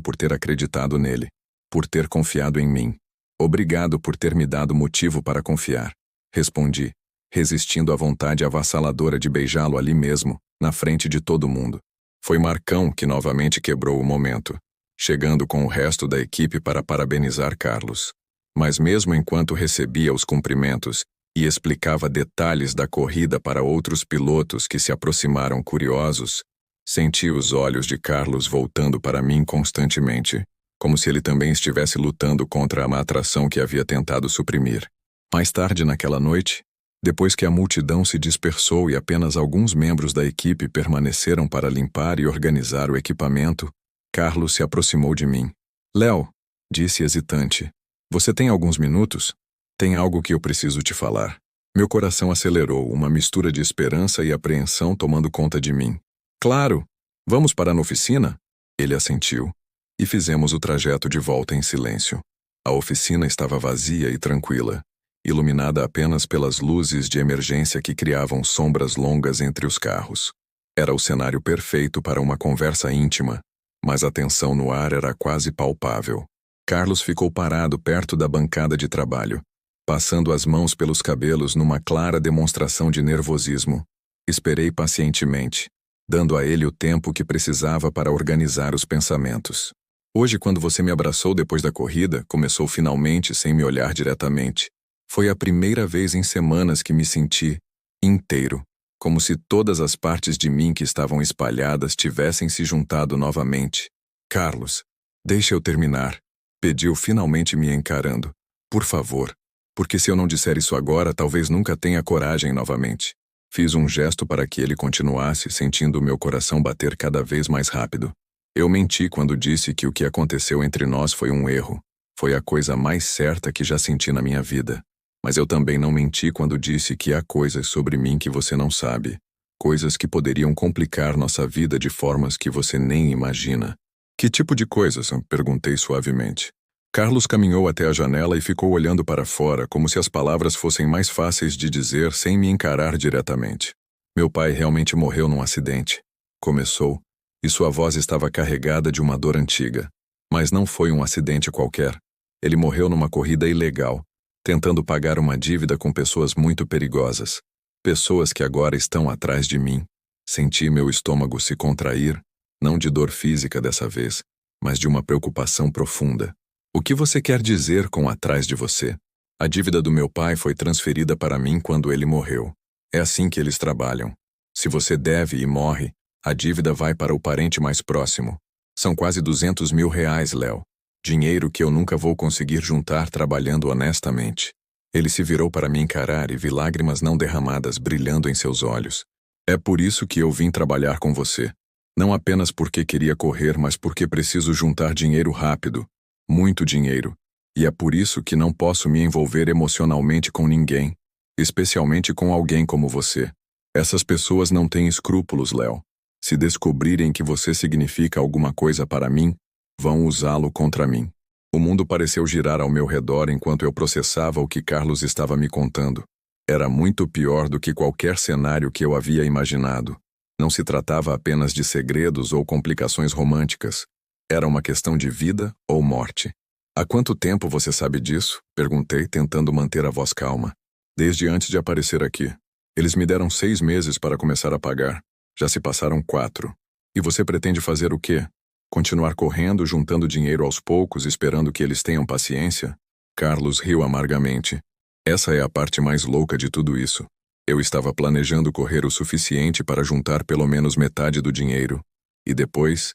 A: por ter acreditado nele, por ter confiado em mim. Obrigado por ter me dado motivo para confiar, respondi, resistindo à vontade avassaladora de beijá-lo ali mesmo, na frente de todo mundo. Foi Marcão que novamente quebrou o momento, chegando com o resto da equipe para parabenizar Carlos. Mas mesmo enquanto recebia os cumprimentos e explicava detalhes da corrida para outros pilotos que se aproximaram curiosos, senti os olhos de Carlos voltando para mim constantemente, como se ele também estivesse lutando contra a má atração que havia tentado suprimir. Mais tarde naquela noite, depois que a multidão se dispersou e apenas alguns membros da equipe permaneceram para limpar e organizar o equipamento, Carlos se aproximou de mim. Léo, disse hesitante, você tem alguns minutos? Tem algo que eu preciso te falar. Meu coração acelerou, uma mistura de esperança e apreensão tomando conta de mim. Claro! Vamos parar na oficina? Ele assentiu, e fizemos o trajeto de volta em silêncio. A oficina estava vazia e tranquila, iluminada apenas pelas luzes de emergência que criavam sombras longas entre os carros. Era o cenário perfeito para uma conversa íntima, mas a tensão no ar era quase palpável. Carlos ficou parado perto da bancada de trabalho, passando as mãos pelos cabelos numa clara demonstração de nervosismo. Esperei pacientemente, dando a ele o tempo que precisava para organizar os pensamentos. Hoje, quando você me abraçou depois da corrida, começou finalmente sem me olhar diretamente. Foi a primeira vez em semanas que me senti inteiro, como se todas as partes de mim que estavam espalhadas tivessem se juntado novamente. Carlos, deixa eu terminar, pediu finalmente me encarando. Por favor, porque se eu não disser isso agora, talvez nunca tenha coragem novamente. Fiz um gesto para que ele continuasse, sentindo o meu coração bater cada vez mais rápido. Eu menti quando disse que o que aconteceu entre nós foi um erro. Foi a coisa mais certa que já senti na minha vida. Mas eu também não menti quando disse que há coisas sobre mim que você não sabe. Coisas que poderiam complicar nossa vida de formas que você nem imagina. Que tipo de coisas? Perguntei suavemente. Carlos caminhou até a janela e ficou olhando para fora, como se as palavras fossem mais fáceis de dizer sem me encarar diretamente. Meu pai realmente morreu num acidente. Começou, e sua voz estava carregada de uma dor antiga. Mas não foi um acidente qualquer. Ele morreu numa corrida ilegal, tentando pagar uma dívida com pessoas muito perigosas. Pessoas que agora estão atrás de mim. Senti meu estômago se contrair, não de dor física dessa vez, mas de uma preocupação profunda. O que você quer dizer com atrás de você? A dívida do meu pai foi transferida para mim quando ele morreu. É assim que eles trabalham. Se você deve e morre, a dívida vai para o parente mais próximo. São quase R$200 mil, Léo. Dinheiro que eu nunca vou conseguir juntar trabalhando honestamente. Ele se virou para me encarar e vi lágrimas não derramadas brilhando em seus olhos. É por isso que eu vim trabalhar com você. Não apenas porque queria correr, mas porque preciso juntar dinheiro rápido. Muito dinheiro. E é por isso que não posso me envolver emocionalmente com ninguém, especialmente com alguém como você. Essas pessoas não têm escrúpulos, Léo. Se descobrirem que você significa alguma coisa para mim, vão usá-lo contra mim. O mundo pareceu girar ao meu redor enquanto eu processava o que Carlos estava me contando. Era muito pior do que qualquer cenário que eu havia imaginado. Não se tratava apenas de segredos ou complicações românticas. Era uma questão de vida ou morte. Há quanto tempo você sabe disso? Perguntei, tentando manter a voz calma. Desde antes de aparecer aqui. Eles me deram 6 meses para começar a pagar. Já se passaram 4. E você pretende fazer o quê? Continuar correndo, juntando dinheiro aos poucos, esperando que eles tenham paciência? Carlos riu amargamente. Essa é a parte mais louca de tudo isso. Eu estava planejando correr o suficiente para juntar pelo menos metade do dinheiro. E depois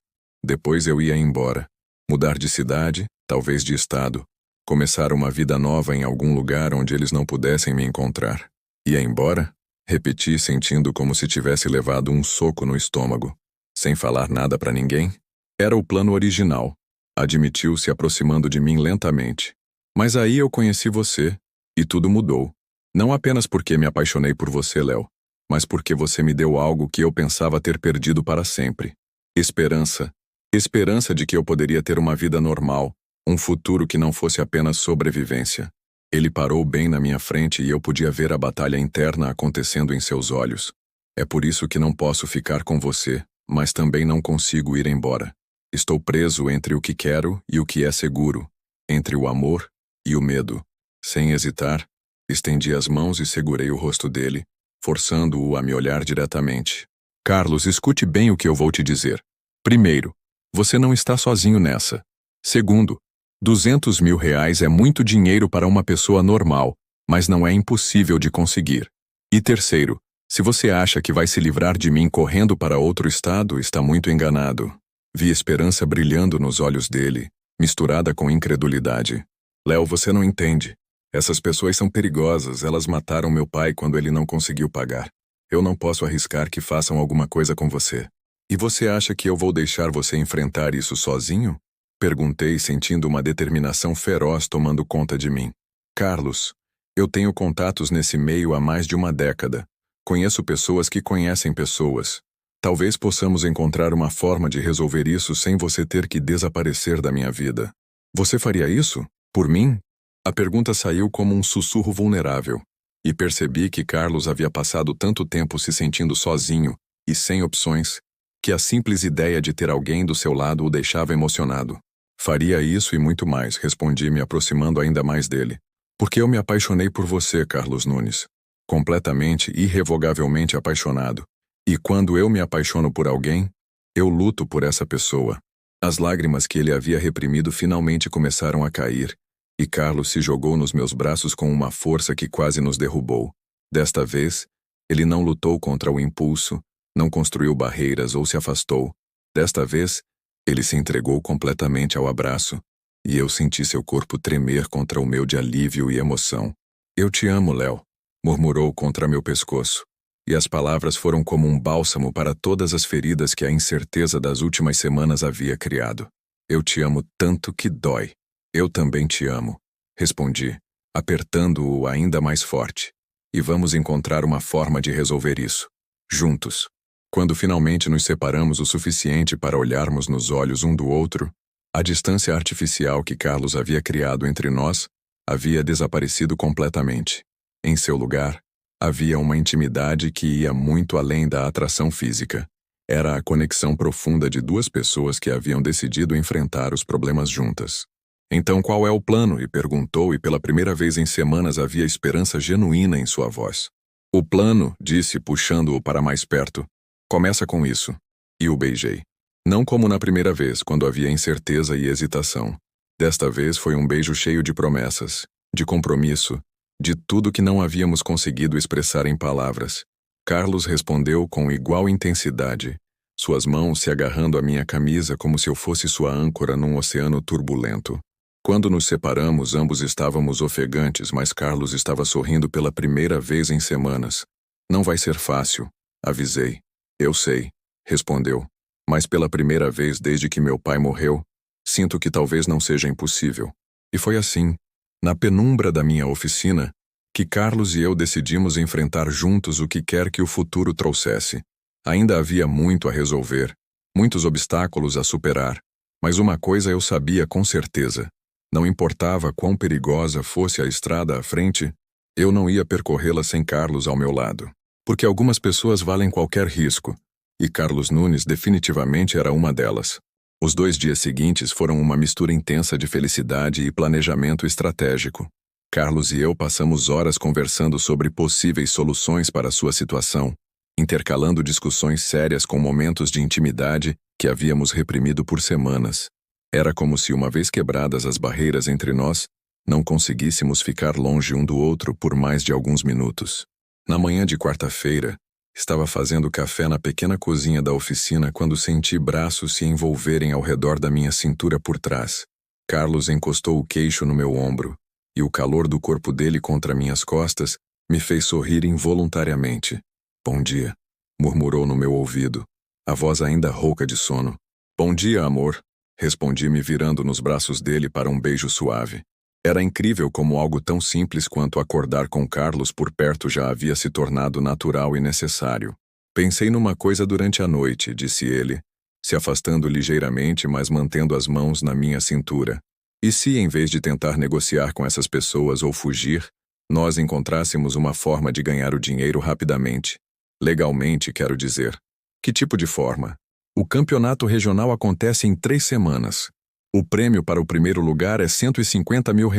A: eu ia embora. Mudar de cidade, talvez de estado. Começar uma vida nova em algum lugar onde eles não pudessem me encontrar. Ia embora? Repeti, sentindo como se tivesse levado um soco no estômago. Sem falar nada para ninguém? Era o plano original. Admitiu, se aproximando de mim lentamente. Mas aí eu conheci você, e tudo mudou. Não apenas porque me apaixonei por você, Léo, mas porque você me deu algo que eu pensava ter perdido para sempre. Esperança. Esperança de que eu poderia ter uma vida normal, um futuro que não fosse apenas sobrevivência. Ele parou bem na minha frente e eu podia ver a batalha interna acontecendo em seus olhos. É por isso que não posso ficar com você, mas também não consigo ir embora. Estou preso entre o que quero e o que é seguro, entre o amor e o medo. Sem hesitar, estendi as mãos e segurei o rosto dele, forçando-o a me olhar diretamente. Carlos, escute bem o que eu vou te dizer. Primeiro, você não está sozinho nessa. Segundo, R$200 mil é muito dinheiro para uma pessoa normal, mas não é impossível de conseguir. E terceiro, se você acha que vai se livrar de mim correndo para outro estado, está muito enganado. Vi esperança brilhando nos olhos dele, misturada com incredulidade. Léo, você não entende. Essas pessoas são perigosas, elas mataram meu pai quando ele não conseguiu pagar. Eu não posso arriscar que façam alguma coisa com você. E você acha que eu vou deixar você enfrentar isso sozinho? Perguntei, sentindo uma determinação feroz tomando conta de mim. Carlos, eu tenho contatos nesse meio há mais de uma década. Conheço pessoas que conhecem pessoas. Talvez possamos encontrar uma forma de resolver isso sem você ter que desaparecer da minha vida. Você faria isso? Por mim? A pergunta saiu como um sussurro vulnerável. E percebi que Carlos havia passado tanto tempo se sentindo sozinho, e sem opções, que a simples ideia de ter alguém do seu lado o deixava emocionado. Faria isso e muito mais, respondi, me aproximando ainda mais dele. Porque eu me apaixonei por você, Carlos Nunes. Completamente, irrevogavelmente apaixonado. E quando eu me apaixono por alguém, eu luto por essa pessoa. As lágrimas que ele havia reprimido finalmente começaram a cair, e Carlos se jogou nos meus braços com uma força que quase nos derrubou. Desta vez, ele não lutou contra o impulso, não construiu barreiras ou se afastou. Desta vez, ele se entregou completamente ao abraço, e eu senti seu corpo tremer contra o meu de alívio e emoção. Eu te amo, Léo, murmurou contra meu pescoço, e as palavras foram como um bálsamo para todas as feridas que a incerteza das últimas semanas havia criado. Eu te amo tanto que dói. Eu também te amo, respondi, apertando-o ainda mais forte. E vamos encontrar uma forma de resolver isso. Juntos. Quando finalmente nos separamos o suficiente para olharmos nos olhos um do outro, a distância artificial que Carlos havia criado entre nós havia desaparecido completamente. Em seu lugar, havia uma intimidade que ia muito além da atração física. Era a conexão profunda de duas pessoas que haviam decidido enfrentar os problemas juntas. Então qual é o plano? E perguntou, e pela primeira vez em semanas havia esperança genuína em sua voz. O plano, disse, puxando-o para mais perto, começa com isso. E o beijei. Não como na primeira vez, quando havia incerteza e hesitação. Desta vez foi um beijo cheio de promessas, de compromisso, de tudo que não havíamos conseguido expressar em palavras. Carlos respondeu com igual intensidade, suas mãos se agarrando à minha camisa como se eu fosse sua âncora num oceano turbulento. Quando nos separamos, ambos estávamos ofegantes, mas Carlos estava sorrindo pela primeira vez em semanas. Não vai ser fácil, avisei. Eu sei, respondeu. Mas pela primeira vez desde que meu pai morreu, sinto que talvez não seja impossível. E foi assim, na penumbra da minha oficina, que Carlos e eu decidimos enfrentar juntos o que quer que o futuro trouxesse. Ainda havia muito a resolver, muitos obstáculos a superar, mas uma coisa eu sabia com certeza. Não importava quão perigosa fosse a estrada à frente, eu não ia percorrê-la sem Carlos ao meu lado. Porque algumas pessoas valem qualquer risco, e Carlos Nunes definitivamente era uma delas. Os 2 dias seguintes foram uma mistura intensa de felicidade e planejamento estratégico. Carlos e eu passamos horas conversando sobre possíveis soluções para sua situação, intercalando discussões sérias com momentos de intimidade que havíamos reprimido por semanas. Era como se, uma vez quebradas as barreiras entre nós, não conseguíssemos ficar longe um do outro por mais de alguns minutos. Na manhã de quarta-feira, estava fazendo café na pequena cozinha da oficina quando senti braços se envolverem ao redor da minha cintura por trás. Carlos encostou o queixo no meu ombro, e o calor do corpo dele contra minhas costas me fez sorrir involuntariamente. Bom dia, murmurou no meu ouvido, a voz ainda rouca de sono. Bom dia, amor, respondi me virando nos braços dele para um beijo suave. Era incrível como algo tão simples quanto acordar com Carlos por perto já havia se tornado natural e necessário. Pensei numa coisa durante a noite, disse ele, se afastando ligeiramente, mas mantendo as mãos na minha cintura. E se, em vez de tentar negociar com essas pessoas ou fugir, nós encontrássemos uma forma de ganhar o dinheiro rapidamente? Legalmente, quero dizer. Que tipo de forma? O campeonato regional acontece em 3 semanas. O prêmio para o primeiro lugar é R$150 mil.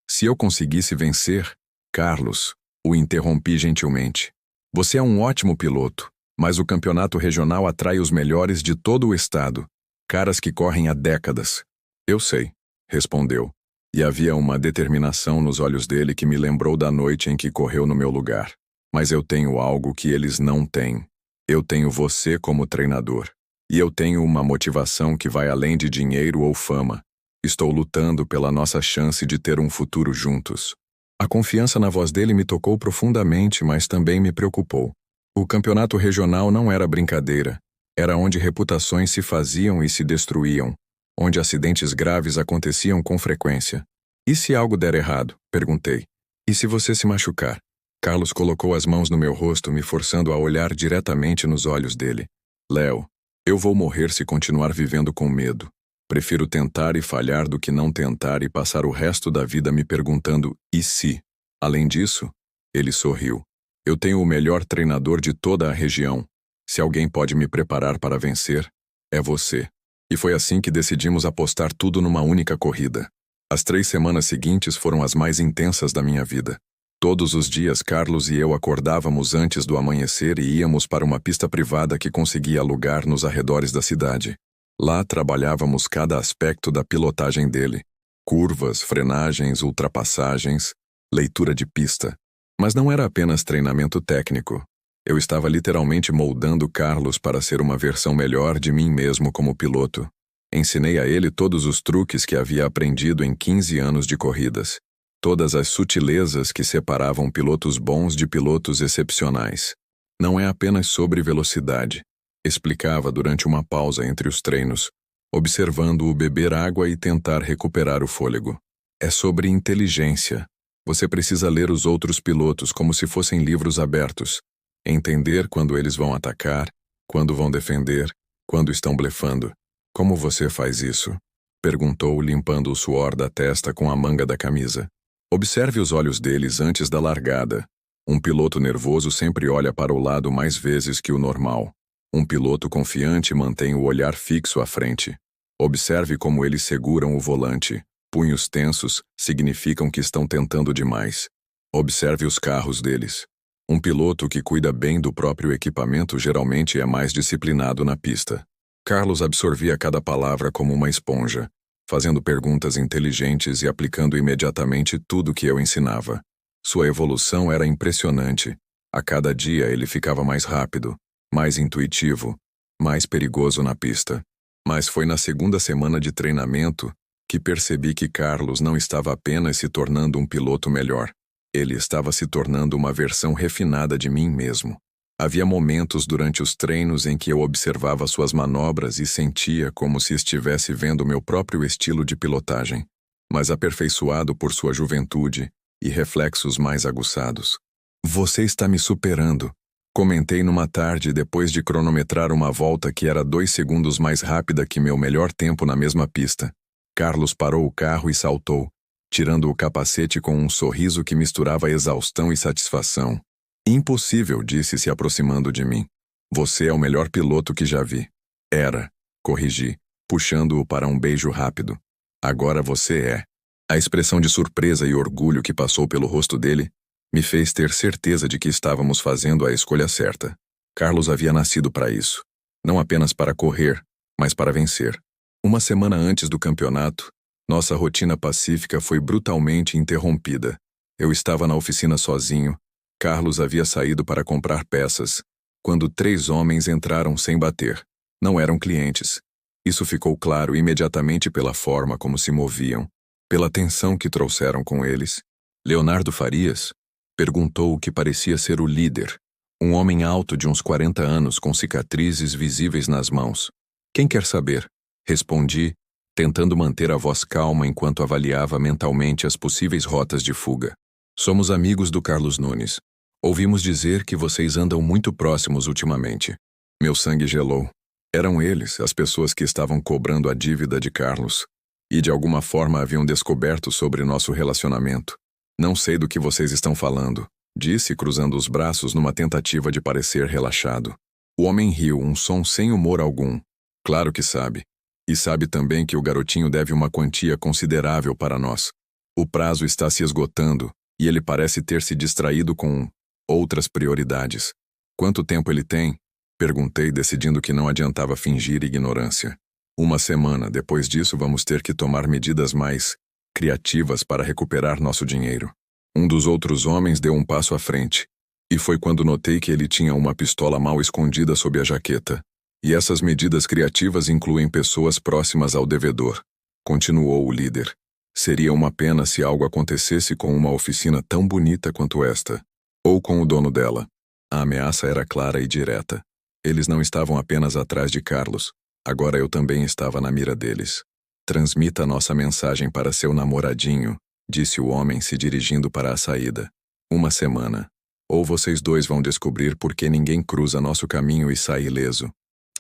A: Se eu conseguisse vencer, Carlos, o interrompi gentilmente. Você é um ótimo piloto, mas o campeonato regional atrai os melhores de todo o estado, caras que correm há décadas. Eu sei, respondeu, e havia uma determinação nos olhos dele que me lembrou da noite em que correu no meu lugar. Mas eu tenho algo que eles não têm. Eu tenho você como treinador. E eu tenho uma motivação que vai além de dinheiro ou fama. Estou lutando pela nossa chance de ter um futuro juntos. A confiança na voz dele me tocou profundamente, mas também me preocupou. O campeonato regional não era brincadeira. Era onde reputações se faziam e se destruíam, onde acidentes graves aconteciam com frequência. E se algo der errado? Perguntei. E se você se machucar? Carlos colocou as mãos no meu rosto, me forçando a olhar diretamente nos olhos dele. Léo, eu vou morrer se continuar vivendo com medo. Prefiro tentar e falhar do que não tentar e passar o resto da vida me perguntando, e se? Além disso, ele sorriu. Eu tenho o melhor treinador de toda a região. Se alguém pode me preparar para vencer, é você. E foi assim que decidimos apostar tudo numa única corrida. As 3 semanas seguintes foram as mais intensas da minha vida. Todos os dias, Carlos e eu acordávamos antes do amanhecer e íamos para uma pista privada que conseguia alugar nos arredores da cidade. Lá trabalhávamos cada aspecto da pilotagem dele: curvas, frenagens, ultrapassagens, leitura de pista. Mas não era apenas treinamento técnico. Eu estava literalmente moldando Carlos para ser uma versão melhor de mim mesmo como piloto. Ensinei a ele todos os truques que havia aprendido em 15 anos de corridas. Todas as sutilezas que separavam pilotos bons de pilotos excepcionais. Não é apenas sobre velocidade, explicava durante uma pausa entre os treinos, observando-o beber água e tentar recuperar o fôlego. É sobre inteligência. Você precisa ler os outros pilotos como se fossem livros abertos. Entender quando eles vão atacar, quando vão defender, quando estão blefando. Como você faz isso? Perguntou, limpando o suor da testa com a manga da camisa. Observe os olhos deles antes da largada. Um piloto nervoso sempre olha para o lado mais vezes que o normal. Um piloto confiante mantém o olhar fixo à frente. Observe como eles seguram o volante. Punhos tensos significam que estão tentando demais. Observe os carros deles. Um piloto que cuida bem do próprio equipamento geralmente é mais disciplinado na pista. Carlos absorvia cada palavra como uma esponja, fazendo perguntas inteligentes e aplicando imediatamente tudo que eu ensinava. Sua evolução era impressionante. A cada dia ele ficava mais rápido, mais intuitivo, mais perigoso na pista. Mas foi na segunda semana de treinamento que percebi que Carlos não estava apenas se tornando um piloto melhor. Ele estava se tornando uma versão refinada de mim mesmo. Havia momentos durante os treinos em que eu observava suas manobras e sentia como se estivesse vendo meu próprio estilo de pilotagem, mas aperfeiçoado por sua juventude e reflexos mais aguçados. Você está me superando, comentei numa tarde depois de cronometrar uma volta que era 2 segundos mais rápida que meu melhor tempo na mesma pista. Carlos parou o carro e saltou, tirando o capacete com um sorriso que misturava exaustão e satisfação. Impossível, disse se aproximando de mim. Você é o melhor piloto que já vi. Era, corrigi, puxando-o para um beijo rápido. Agora você é. A expressão de surpresa e orgulho que passou pelo rosto dele me fez ter certeza de que estávamos fazendo a escolha certa. Carlos havia nascido para isso. Não apenas para correr, mas para vencer. Uma semana antes do campeonato, nossa rotina pacífica foi brutalmente interrompida. Eu estava na oficina sozinho. Carlos havia saído para comprar peças, quando 3 homens entraram sem bater. Não eram clientes. Isso ficou claro imediatamente pela forma como se moviam, pela tensão que trouxeram com eles. Leonardo Farias perguntou o que parecia ser o líder, um homem alto de uns 40 anos com cicatrizes visíveis nas mãos. Quem quer saber? Respondi, tentando manter a voz calma enquanto avaliava mentalmente as possíveis rotas de fuga. Somos amigos do Carlos Nunes. Ouvimos dizer que vocês andam muito próximos ultimamente. Meu sangue gelou. Eram eles, as pessoas que estavam cobrando a dívida de Carlos. E de alguma forma haviam descoberto sobre nosso relacionamento. Não sei do que vocês estão falando, disse cruzando os braços numa tentativa de parecer relaxado. O homem riu, um som sem humor algum. Claro que sabe. E sabe também que o garotinho deve uma quantia considerável para nós. O prazo está se esgotando, e ele parece ter se distraído com outras prioridades. Quanto tempo ele tem? Perguntei, decidindo que não adiantava fingir ignorância. 1 semana, depois disso vamos ter que tomar medidas mais criativas para recuperar nosso dinheiro. Um dos outros homens deu um passo à frente, e foi quando notei que ele tinha uma pistola mal escondida sob a jaqueta. E essas medidas criativas incluem pessoas próximas ao devedor, continuou o líder. Seria uma pena se algo acontecesse com uma oficina tão bonita quanto esta, ou com o dono dela. A ameaça era clara e direta. Eles não estavam apenas atrás de Carlos, agora eu também estava na mira deles. Transmita nossa mensagem para seu namoradinho, disse o homem se dirigindo para a saída. 1 semana. Ou vocês dois vão descobrir por que ninguém cruza nosso caminho e sai ileso.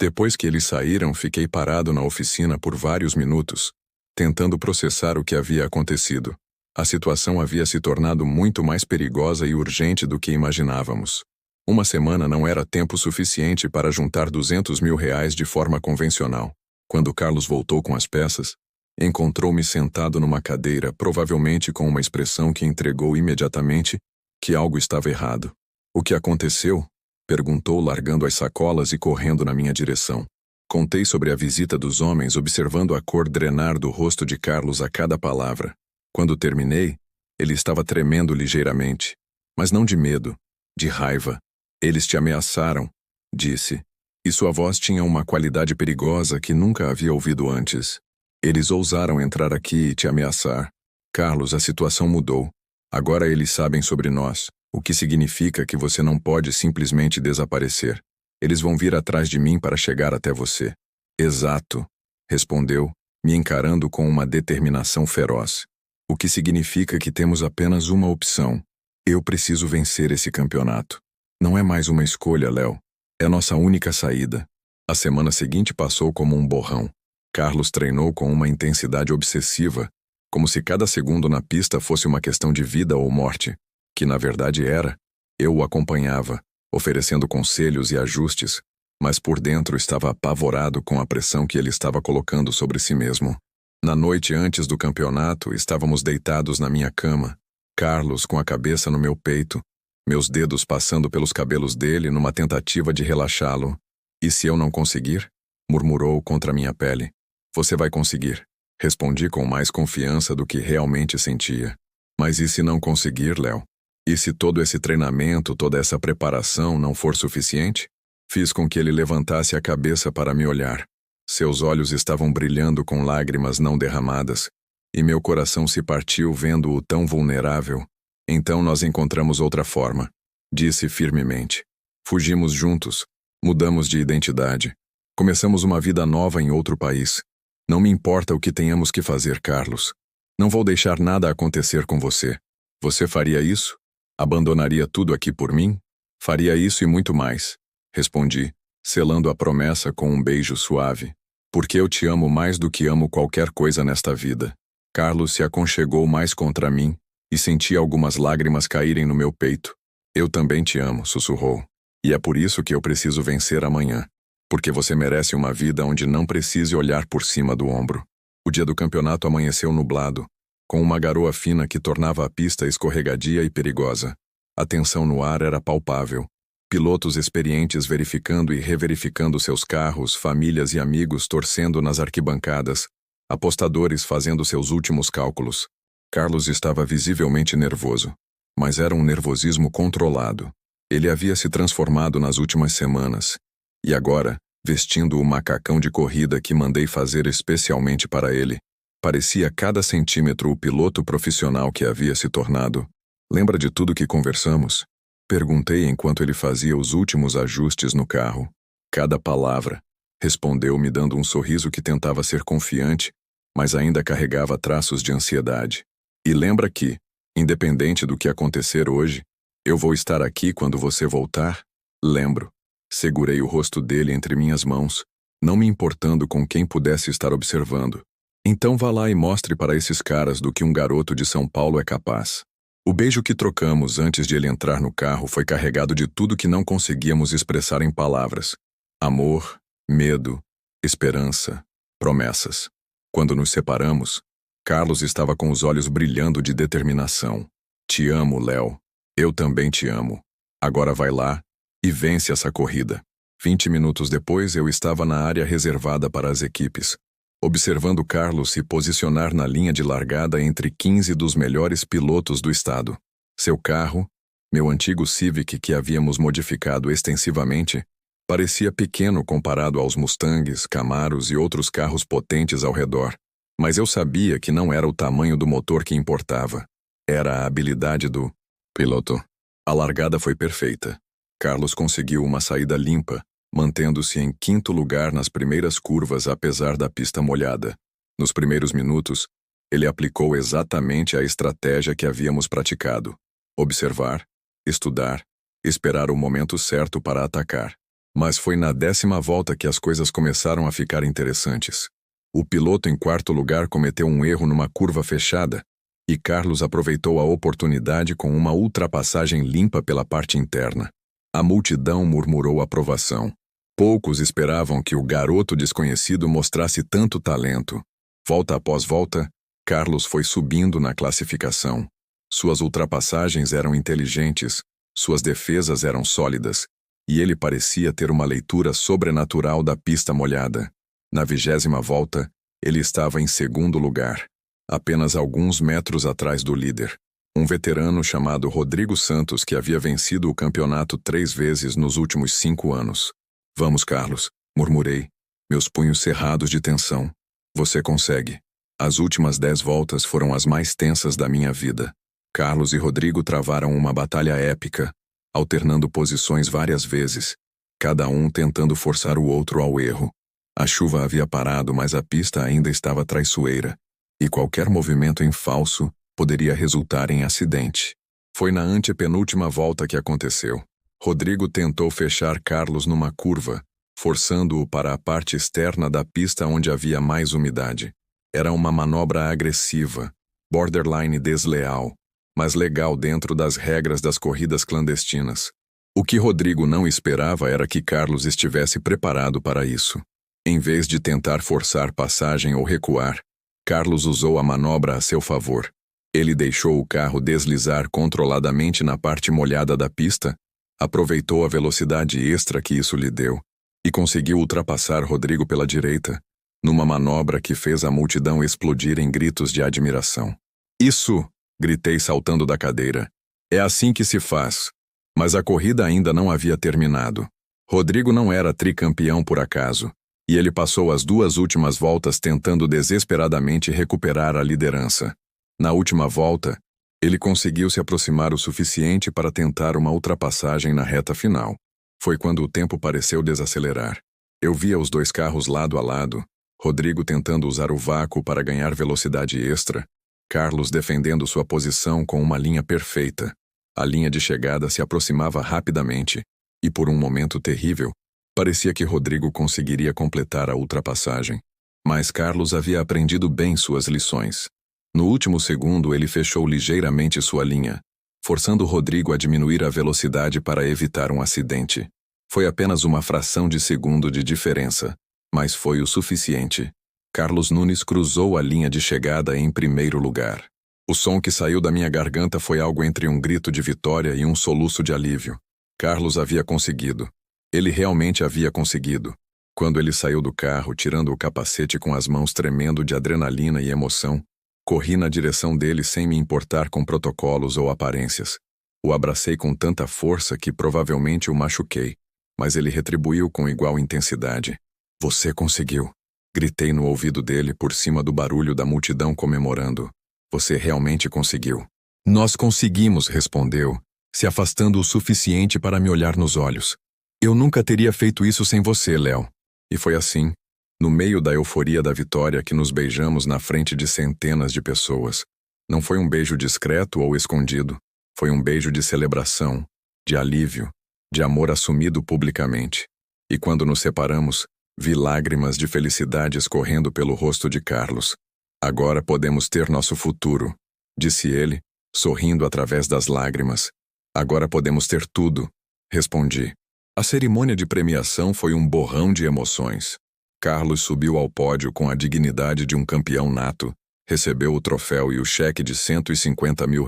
A: Depois que eles saíram, fiquei parado na oficina por vários minutos, tentando processar o que havia acontecido. A situação havia se tornado muito mais perigosa e urgente do que imaginávamos. Uma semana não era tempo suficiente para juntar R$ 200.000 de forma convencional. Quando Carlos voltou com as peças, encontrou-me sentado numa cadeira, provavelmente com uma expressão que entregou imediatamente que algo estava errado. O que aconteceu? Perguntou, largando as sacolas e correndo na minha direção. Contei sobre a visita dos homens, observando a cor drenar do rosto de Carlos a cada palavra. Quando terminei, ele estava tremendo ligeiramente, mas não de medo, de raiva. Eles te ameaçaram, disse, e sua voz tinha uma qualidade perigosa que nunca havia ouvido antes. Eles ousaram entrar aqui e te ameaçar. Carlos, a situação mudou. Agora eles sabem sobre nós, o que significa que você não pode simplesmente desaparecer. Eles vão vir atrás de mim para chegar até você. Exato, respondeu, me encarando com uma determinação feroz. O que significa que temos apenas uma opção. Eu preciso vencer esse campeonato. Não é mais uma escolha, Léo. É nossa única saída. A semana seguinte passou como um borrão. Carlos treinou com uma intensidade obsessiva, como se cada segundo na pista fosse uma questão de vida ou morte, que na verdade era. Eu o acompanhava, oferecendo conselhos e ajustes, mas por dentro estava apavorado com a pressão que ele estava colocando sobre si mesmo. Na noite antes do campeonato, estávamos deitados na minha cama, Carlos com a cabeça no meu peito, meus dedos passando pelos cabelos dele numa tentativa de relaxá-lo. E se eu não conseguir? Murmurou contra minha pele. Você vai conseguir. Respondi com mais confiança do que realmente sentia. Mas e se não conseguir, Léo? E se todo esse treinamento, toda essa preparação não for suficiente? Fiz com que ele levantasse a cabeça para me olhar. Seus olhos estavam brilhando com lágrimas não derramadas, e meu coração se partiu vendo-o tão vulnerável. Então nós encontramos outra forma, disse firmemente. Fugimos juntos, mudamos de identidade. Começamos uma vida nova em outro país. Não me importa o que tenhamos que fazer, Carlos. Não vou deixar nada acontecer com você. Você faria isso? Abandonaria tudo aqui por mim? Faria isso e muito mais, respondi, selando a promessa com um beijo suave. Porque eu te amo mais do que amo qualquer coisa nesta vida. Carlos se aconchegou mais contra mim, e senti algumas lágrimas caírem no meu peito. Eu também te amo, sussurrou. E é por isso que eu preciso vencer amanhã. Porque você merece uma vida onde não precise olhar por cima do ombro. O dia do campeonato amanheceu nublado, com uma garoa fina que tornava a pista escorregadia e perigosa. A tensão no ar era palpável. Pilotos experientes verificando e reverificando seus carros, famílias e amigos torcendo nas arquibancadas, apostadores fazendo seus últimos cálculos. Carlos estava visivelmente nervoso, mas era um nervosismo controlado. Ele havia se transformado nas últimas semanas, e agora, vestindo o macacão de corrida que mandei fazer especialmente para ele, parecia cada centímetro o piloto profissional que havia se tornado. Lembra de tudo que conversamos? Perguntei enquanto ele fazia os últimos ajustes no carro. Cada palavra, respondeu me dando um sorriso que tentava ser confiante, mas ainda carregava traços de ansiedade. E lembra que, independente do que acontecer hoje, eu vou estar aqui quando você voltar? Lembro. Segurei o rosto dele entre minhas mãos, não me importando com quem pudesse estar observando. Então vá lá e mostre para esses caras do que um garoto de São Paulo é capaz. O beijo que trocamos antes de ele entrar no carro foi carregado de tudo que não conseguíamos expressar em palavras. Amor, medo, esperança, promessas. Quando nos separamos, Carlos estava com os olhos brilhando de determinação. Te amo, Léo. Eu também te amo. Agora vai lá e vence essa corrida. 20 minutos depois eu estava na área reservada para as equipes, observando Carlos se posicionar na linha de largada entre 15 dos melhores pilotos do estado. Seu carro, meu antigo Civic que havíamos modificado extensivamente, parecia pequeno comparado aos Mustangs, Camaros e outros carros potentes ao redor. Mas eu sabia que não era o tamanho do motor que importava. Era a habilidade do piloto. A largada foi perfeita. Carlos conseguiu uma saída limpa, mantendo-se em quinto lugar nas primeiras curvas apesar da pista molhada. Nos primeiros minutos, ele aplicou exatamente a estratégia que havíamos praticado. Observar, estudar, esperar o momento certo para atacar. Mas foi na 10ª volta que as coisas começaram a ficar interessantes. O piloto em quarto lugar cometeu um erro numa curva fechada, e Carlos aproveitou a oportunidade com uma ultrapassagem limpa pela parte interna. A multidão murmurou aprovação. Poucos esperavam que o garoto desconhecido mostrasse tanto talento. Volta após volta, Carlos foi subindo na classificação. Suas ultrapassagens eram inteligentes, suas defesas eram sólidas, e ele parecia ter uma leitura sobrenatural da pista molhada. Na 20ª volta, ele estava em segundo lugar, apenas alguns metros atrás do líder, um veterano chamado Rodrigo Santos que havia vencido o campeonato 3 vezes nos últimos 5 anos. Vamos, Carlos, murmurei, meus punhos cerrados de tensão. Você consegue. As últimas 10 voltas foram as mais tensas da minha vida. Carlos e Rodrigo travaram uma batalha épica, alternando posições várias vezes, cada um tentando forçar o outro ao erro. A chuva havia parado, mas a pista ainda estava traiçoeira, e qualquer movimento em falso poderia resultar em acidente. Foi na antepenúltima volta que aconteceu. Rodrigo tentou fechar Carlos numa curva, forçando-o para a parte externa da pista onde havia mais umidade. Era uma manobra agressiva, borderline desleal, mas legal dentro das regras das corridas clandestinas. O que Rodrigo não esperava era que Carlos estivesse preparado para isso. Em vez de tentar forçar passagem ou recuar, Carlos usou a manobra a seu favor. Ele deixou o carro deslizar controladamente na parte molhada da pista, aproveitou a velocidade extra que isso lhe deu e conseguiu ultrapassar Rodrigo pela direita, numa manobra que fez a multidão explodir em gritos de admiração. Isso! Gritei saltando da cadeira. É assim que se faz. Mas a corrida ainda não havia terminado. Rodrigo não era tricampeão por acaso, e ele passou as 2 últimas voltas tentando desesperadamente recuperar a liderança. Na última volta, ele conseguiu se aproximar o suficiente para tentar uma ultrapassagem na reta final. Foi quando o tempo pareceu desacelerar. Eu via os 2 carros lado a lado, Rodrigo tentando usar o vácuo para ganhar velocidade extra, Carlos defendendo sua posição com uma linha perfeita. A linha de chegada se aproximava rapidamente, e por um momento terrível, parecia que Rodrigo conseguiria completar a ultrapassagem. Mas Carlos havia aprendido bem suas lições. No último segundo ele fechou ligeiramente sua linha, forçando Rodrigo a diminuir a velocidade para evitar um acidente. Foi apenas uma fração de segundo de diferença, mas foi o suficiente. Carlos Nunes cruzou a linha de chegada em primeiro lugar. O som que saiu da minha garganta foi algo entre um grito de vitória e um soluço de alívio. Carlos havia conseguido. Ele realmente havia conseguido. Quando ele saiu do carro, tirando o capacete com as mãos tremendo de adrenalina e emoção, corri na direção dele sem me importar com protocolos ou aparências. O abracei com tanta força que provavelmente o machuquei, mas ele retribuiu com igual intensidade. Você conseguiu. Gritei no ouvido dele por cima do barulho da multidão comemorando. Você realmente conseguiu. Nós conseguimos, respondeu, se afastando o suficiente para me olhar nos olhos. Eu nunca teria feito isso sem você, Léo. E foi assim, no meio da euforia da vitória, que nos beijamos na frente de centenas de pessoas. Não foi um beijo discreto ou escondido. Foi um beijo de celebração, de alívio, de amor assumido publicamente. E quando nos separamos, vi lágrimas de felicidade escorrendo pelo rosto de Carlos. Agora podemos ter nosso futuro, disse ele, sorrindo através das lágrimas. Agora podemos ter tudo, respondi. A cerimônia de premiação foi um borrão de emoções. Carlos subiu ao pódio com a dignidade de um campeão nato, recebeu o troféu e o cheque de R$150 mil,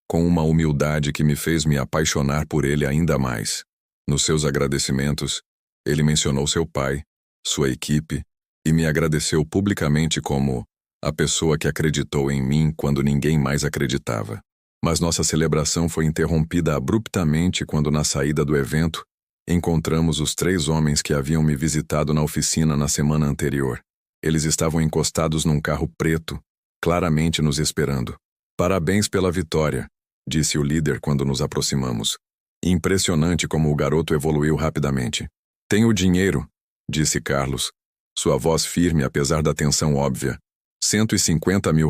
A: com uma humildade que me fez me apaixonar por ele ainda mais. Nos seus agradecimentos, ele mencionou seu pai, sua equipe, e me agradeceu publicamente como a pessoa que acreditou em mim quando ninguém mais acreditava. Mas nossa celebração foi interrompida abruptamente quando, na saída do evento, encontramos os 3 homens que haviam me visitado na oficina na semana anterior. Eles estavam encostados num carro preto, claramente nos esperando. Parabéns pela vitória, disse o líder quando nos aproximamos. Impressionante como o garoto evoluiu rapidamente. Tenho o dinheiro, disse Carlos, sua voz firme apesar da tensão óbvia. R$150 mil.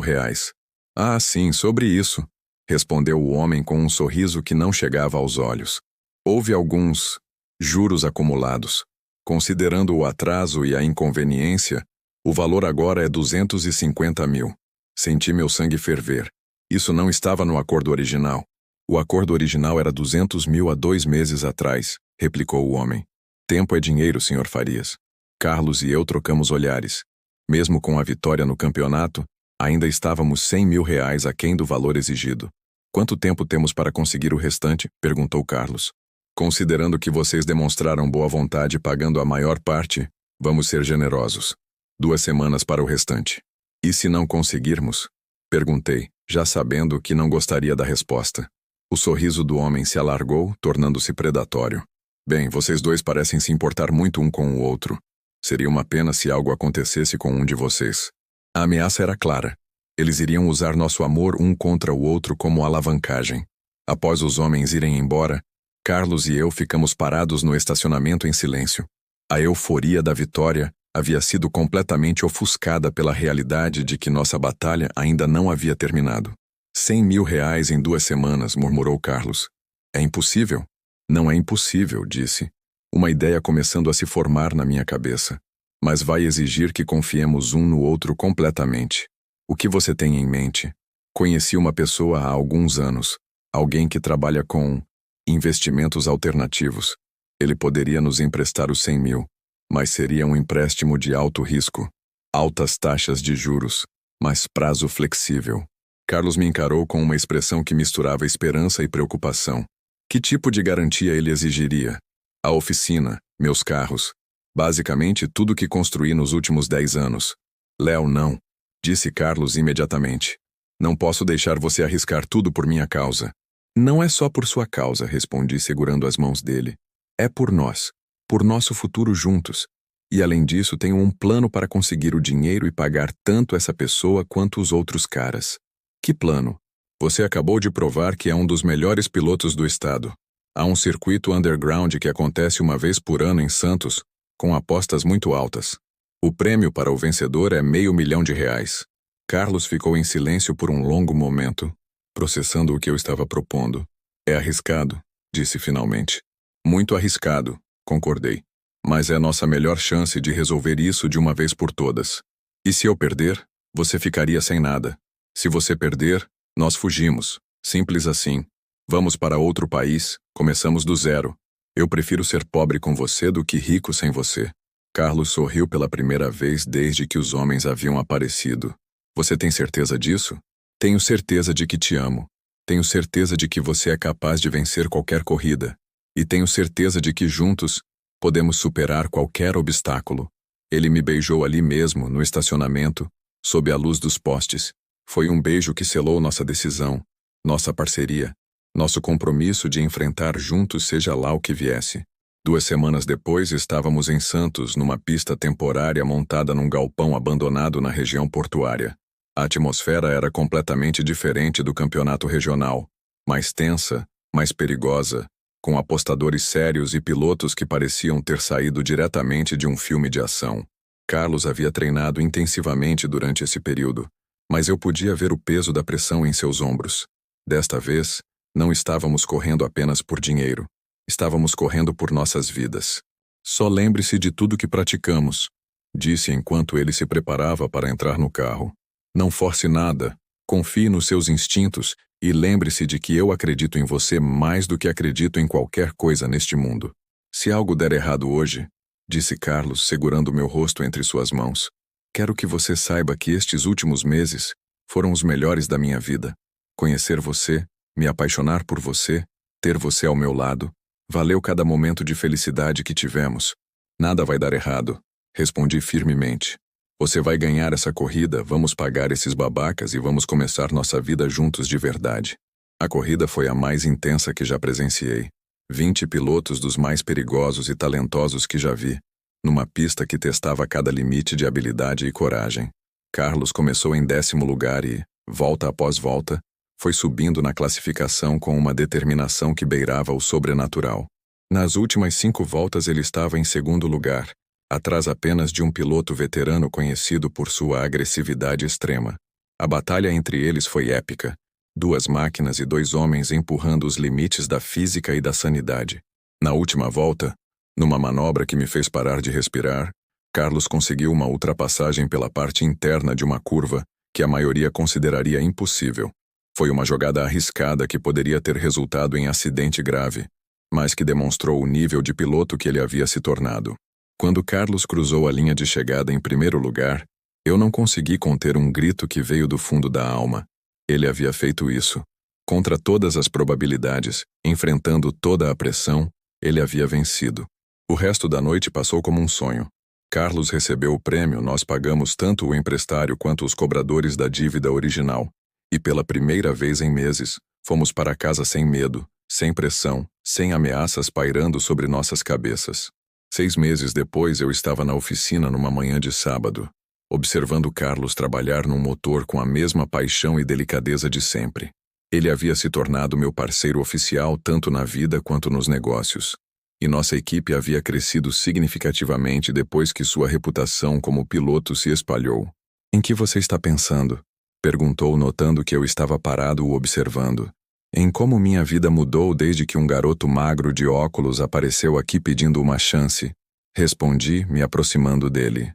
A: Ah, sim, sobre isso, respondeu o homem com um sorriso que não chegava aos olhos. Houve alguns juros acumulados. Considerando o atraso e a inconveniência, o valor agora é 250 mil. Senti meu sangue ferver. Isso não estava no acordo original. O acordo original era 200 mil há 2 meses atrás, replicou o homem. Tempo é dinheiro, Sr. Farias. Carlos e eu trocamos olhares. Mesmo com a vitória no campeonato, ainda estávamos 100 mil reais aquém do valor exigido. Quanto tempo temos para conseguir o restante? Perguntou Carlos. Considerando que vocês demonstraram boa vontade pagando a maior parte, vamos ser generosos. 2 semanas para o restante. E se não conseguirmos? Perguntei, já sabendo que não gostaria da resposta. O sorriso do homem se alargou, tornando-se predatório. Bem, vocês dois parecem se importar muito um com o outro. Seria uma pena se algo acontecesse com um de vocês. A ameaça era clara. Eles iriam usar nosso amor um contra o outro como alavancagem. Após os homens irem embora, Carlos e eu ficamos parados no estacionamento em silêncio. A euforia da vitória havia sido completamente ofuscada pela realidade de que nossa batalha ainda não havia terminado. 100 mil reais em 2 semanas, murmurou Carlos. É impossível? Não é impossível, disse. Uma ideia começando a se formar na minha cabeça. Mas vai exigir que confiemos um no outro completamente. O que você tem em mente? Conheci uma pessoa há alguns anos. Alguém que trabalha com investimentos alternativos. Ele poderia nos emprestar os 100 mil. Mas seria um empréstimo de alto risco. Altas taxas de juros. Mas prazo flexível. Carlos me encarou com uma expressão que misturava esperança e preocupação. Que tipo de garantia ele exigiria? A oficina, meus carros. Basicamente tudo que construí nos últimos 10 anos. Léo, não. Disse Carlos imediatamente. Não posso deixar você arriscar tudo por minha causa. Não é só por sua causa, respondi segurando as mãos dele. É por nós. Por nosso futuro juntos. E além disso, tenho um plano para conseguir o dinheiro e pagar tanto essa pessoa quanto os outros caras. Que plano? Você acabou de provar que é um dos melhores pilotos do estado. Há um circuito underground que acontece uma vez por ano em Santos, com apostas muito altas. O prêmio para o vencedor é R$500 mil. Carlos ficou em silêncio por um longo momento, processando o que eu estava propondo. É arriscado, disse finalmente. Muito arriscado, concordei. Mas é nossa melhor chance de resolver isso de uma vez por todas. E se eu perder, você ficaria sem nada. Se você perder, nós fugimos. Simples assim. Vamos para outro país, começamos do zero. Eu prefiro ser pobre com você do que rico sem você. Carlos sorriu pela primeira vez desde que os homens haviam aparecido. Você tem certeza disso? Tenho certeza de que te amo. Tenho certeza de que você é capaz de vencer qualquer corrida. E tenho certeza de que juntos podemos superar qualquer obstáculo. Ele me beijou ali mesmo, no estacionamento, sob a luz dos postes. Foi um beijo que selou nossa decisão, nossa parceria, nosso compromisso de enfrentar juntos seja lá o que viesse. 2 semanas depois estávamos em Santos, numa pista temporária montada num galpão abandonado na região portuária. A atmosfera era completamente diferente do campeonato regional, mais tensa, mais perigosa, com apostadores sérios e pilotos que pareciam ter saído diretamente de um filme de ação. Carlos havia treinado intensivamente durante esse período, mas eu podia ver o peso da pressão em seus ombros. Desta vez, não estávamos correndo apenas por dinheiro. Estávamos correndo por nossas vidas. Só lembre-se de tudo que praticamos, disse enquanto ele se preparava para entrar no carro. Não force nada, confie nos seus instintos e lembre-se de que eu acredito em você mais do que acredito em qualquer coisa neste mundo. Se algo der errado hoje, disse Carlos, segurando meu rosto entre suas mãos, quero que você saiba que estes últimos meses foram os melhores da minha vida. Conhecer você, me apaixonar por você, ter você ao meu lado, valeu cada momento de felicidade que tivemos. Nada vai dar errado, respondi firmemente. Você vai ganhar essa corrida, vamos pagar esses babacas e vamos começar nossa vida juntos de verdade. A corrida foi a mais intensa que já presenciei. 20 pilotos dos mais perigosos e talentosos que já vi, numa pista que testava cada limite de habilidade e coragem. Carlos começou em 10º lugar e, volta após volta, foi subindo na classificação com uma determinação que beirava o sobrenatural. Nas últimas 5 voltas ele estava em 2º lugar, atrás apenas de um piloto veterano conhecido por sua agressividade extrema. A batalha entre eles foi épica. 2 máquinas e 2 homens empurrando os limites da física e da sanidade. Na última volta, numa manobra que me fez parar de respirar, Carlos conseguiu uma ultrapassagem pela parte interna de uma curva que a maioria consideraria impossível. Foi uma jogada arriscada que poderia ter resultado em acidente grave, mas que demonstrou o nível de piloto que ele havia se tornado. Quando Carlos cruzou a linha de chegada em primeiro lugar, eu não consegui conter um grito que veio do fundo da alma. Ele havia feito isso. Contra todas as probabilidades, enfrentando toda a pressão, ele havia vencido. O resto da noite passou como um sonho. Carlos recebeu o prêmio, nós pagamos tanto o empresário quanto os cobradores da dívida original. E pela primeira vez em meses, fomos para casa sem medo, sem pressão, sem ameaças pairando sobre nossas cabeças. 6 meses depois eu estava na oficina numa manhã de sábado, observando Carlos trabalhar num motor com a mesma paixão e delicadeza de sempre. Ele havia se tornado meu parceiro oficial tanto na vida quanto nos negócios. E nossa equipe havia crescido significativamente depois que sua reputação como piloto se espalhou. Em que você está pensando? Perguntou, notando que eu estava parado o observando. Em como minha vida mudou desde que um garoto magro de óculos apareceu aqui pedindo uma chance. Respondi, me aproximando dele.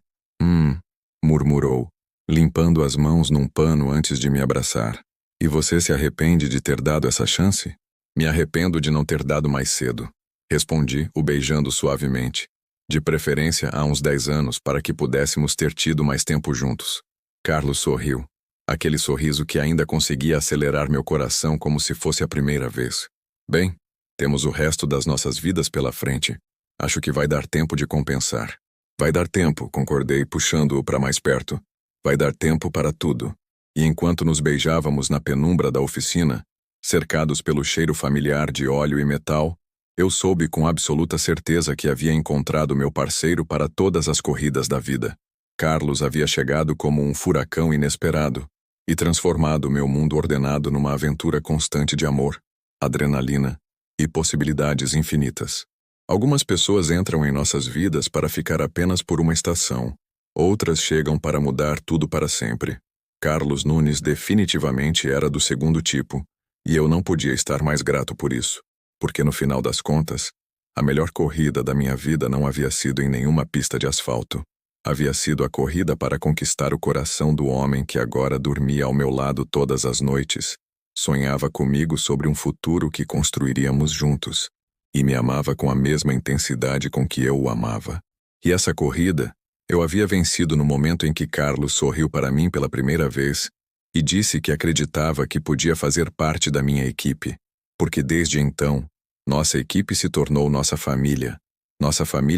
A: Murmurou, limpando as mãos num pano antes de me abraçar. E você se arrepende de ter dado essa chance? Me arrependo de não ter dado mais cedo. Respondi, o beijando suavemente. De preferência há uns 10 anos para que pudéssemos ter tido mais tempo juntos. Carlos sorriu. Aquele sorriso que ainda conseguia acelerar meu coração como se fosse a primeira vez. Bem, temos o resto das nossas vidas pela frente. Acho que vai dar tempo de compensar. Vai dar tempo, concordei, puxando-o para mais perto. Vai dar tempo para tudo. E enquanto nos beijávamos na penumbra da oficina, cercados pelo cheiro familiar de óleo e metal, eu soube com absoluta certeza que havia encontrado meu parceiro para todas as corridas da vida. Carlos havia chegado como um furacão inesperado e transformado meu mundo ordenado numa aventura constante de amor, adrenalina e possibilidades infinitas. Algumas pessoas entram em nossas vidas para ficar apenas por uma estação. Outras chegam para mudar tudo para sempre. Carlos Nunes definitivamente era do segundo tipo, e eu não podia estar mais grato por isso, porque no final das contas, a melhor corrida da minha vida não havia sido em nenhuma pista de asfalto. Havia sido a corrida para conquistar o coração do homem que agora dormia ao meu lado todas as noites, sonhava comigo sobre um futuro que construiríamos juntos, e me amava com a mesma intensidade com que eu o amava. E essa corrida, eu havia vencido no momento em que Carlos sorriu para mim pela primeira vez e disse que acreditava que podia fazer parte da minha equipe, porque desde então, nossa equipe se tornou nossa família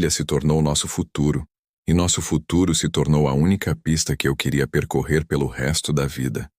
A: se tornou nosso futuro, e nosso futuro se tornou a única pista que eu queria percorrer pelo resto da vida.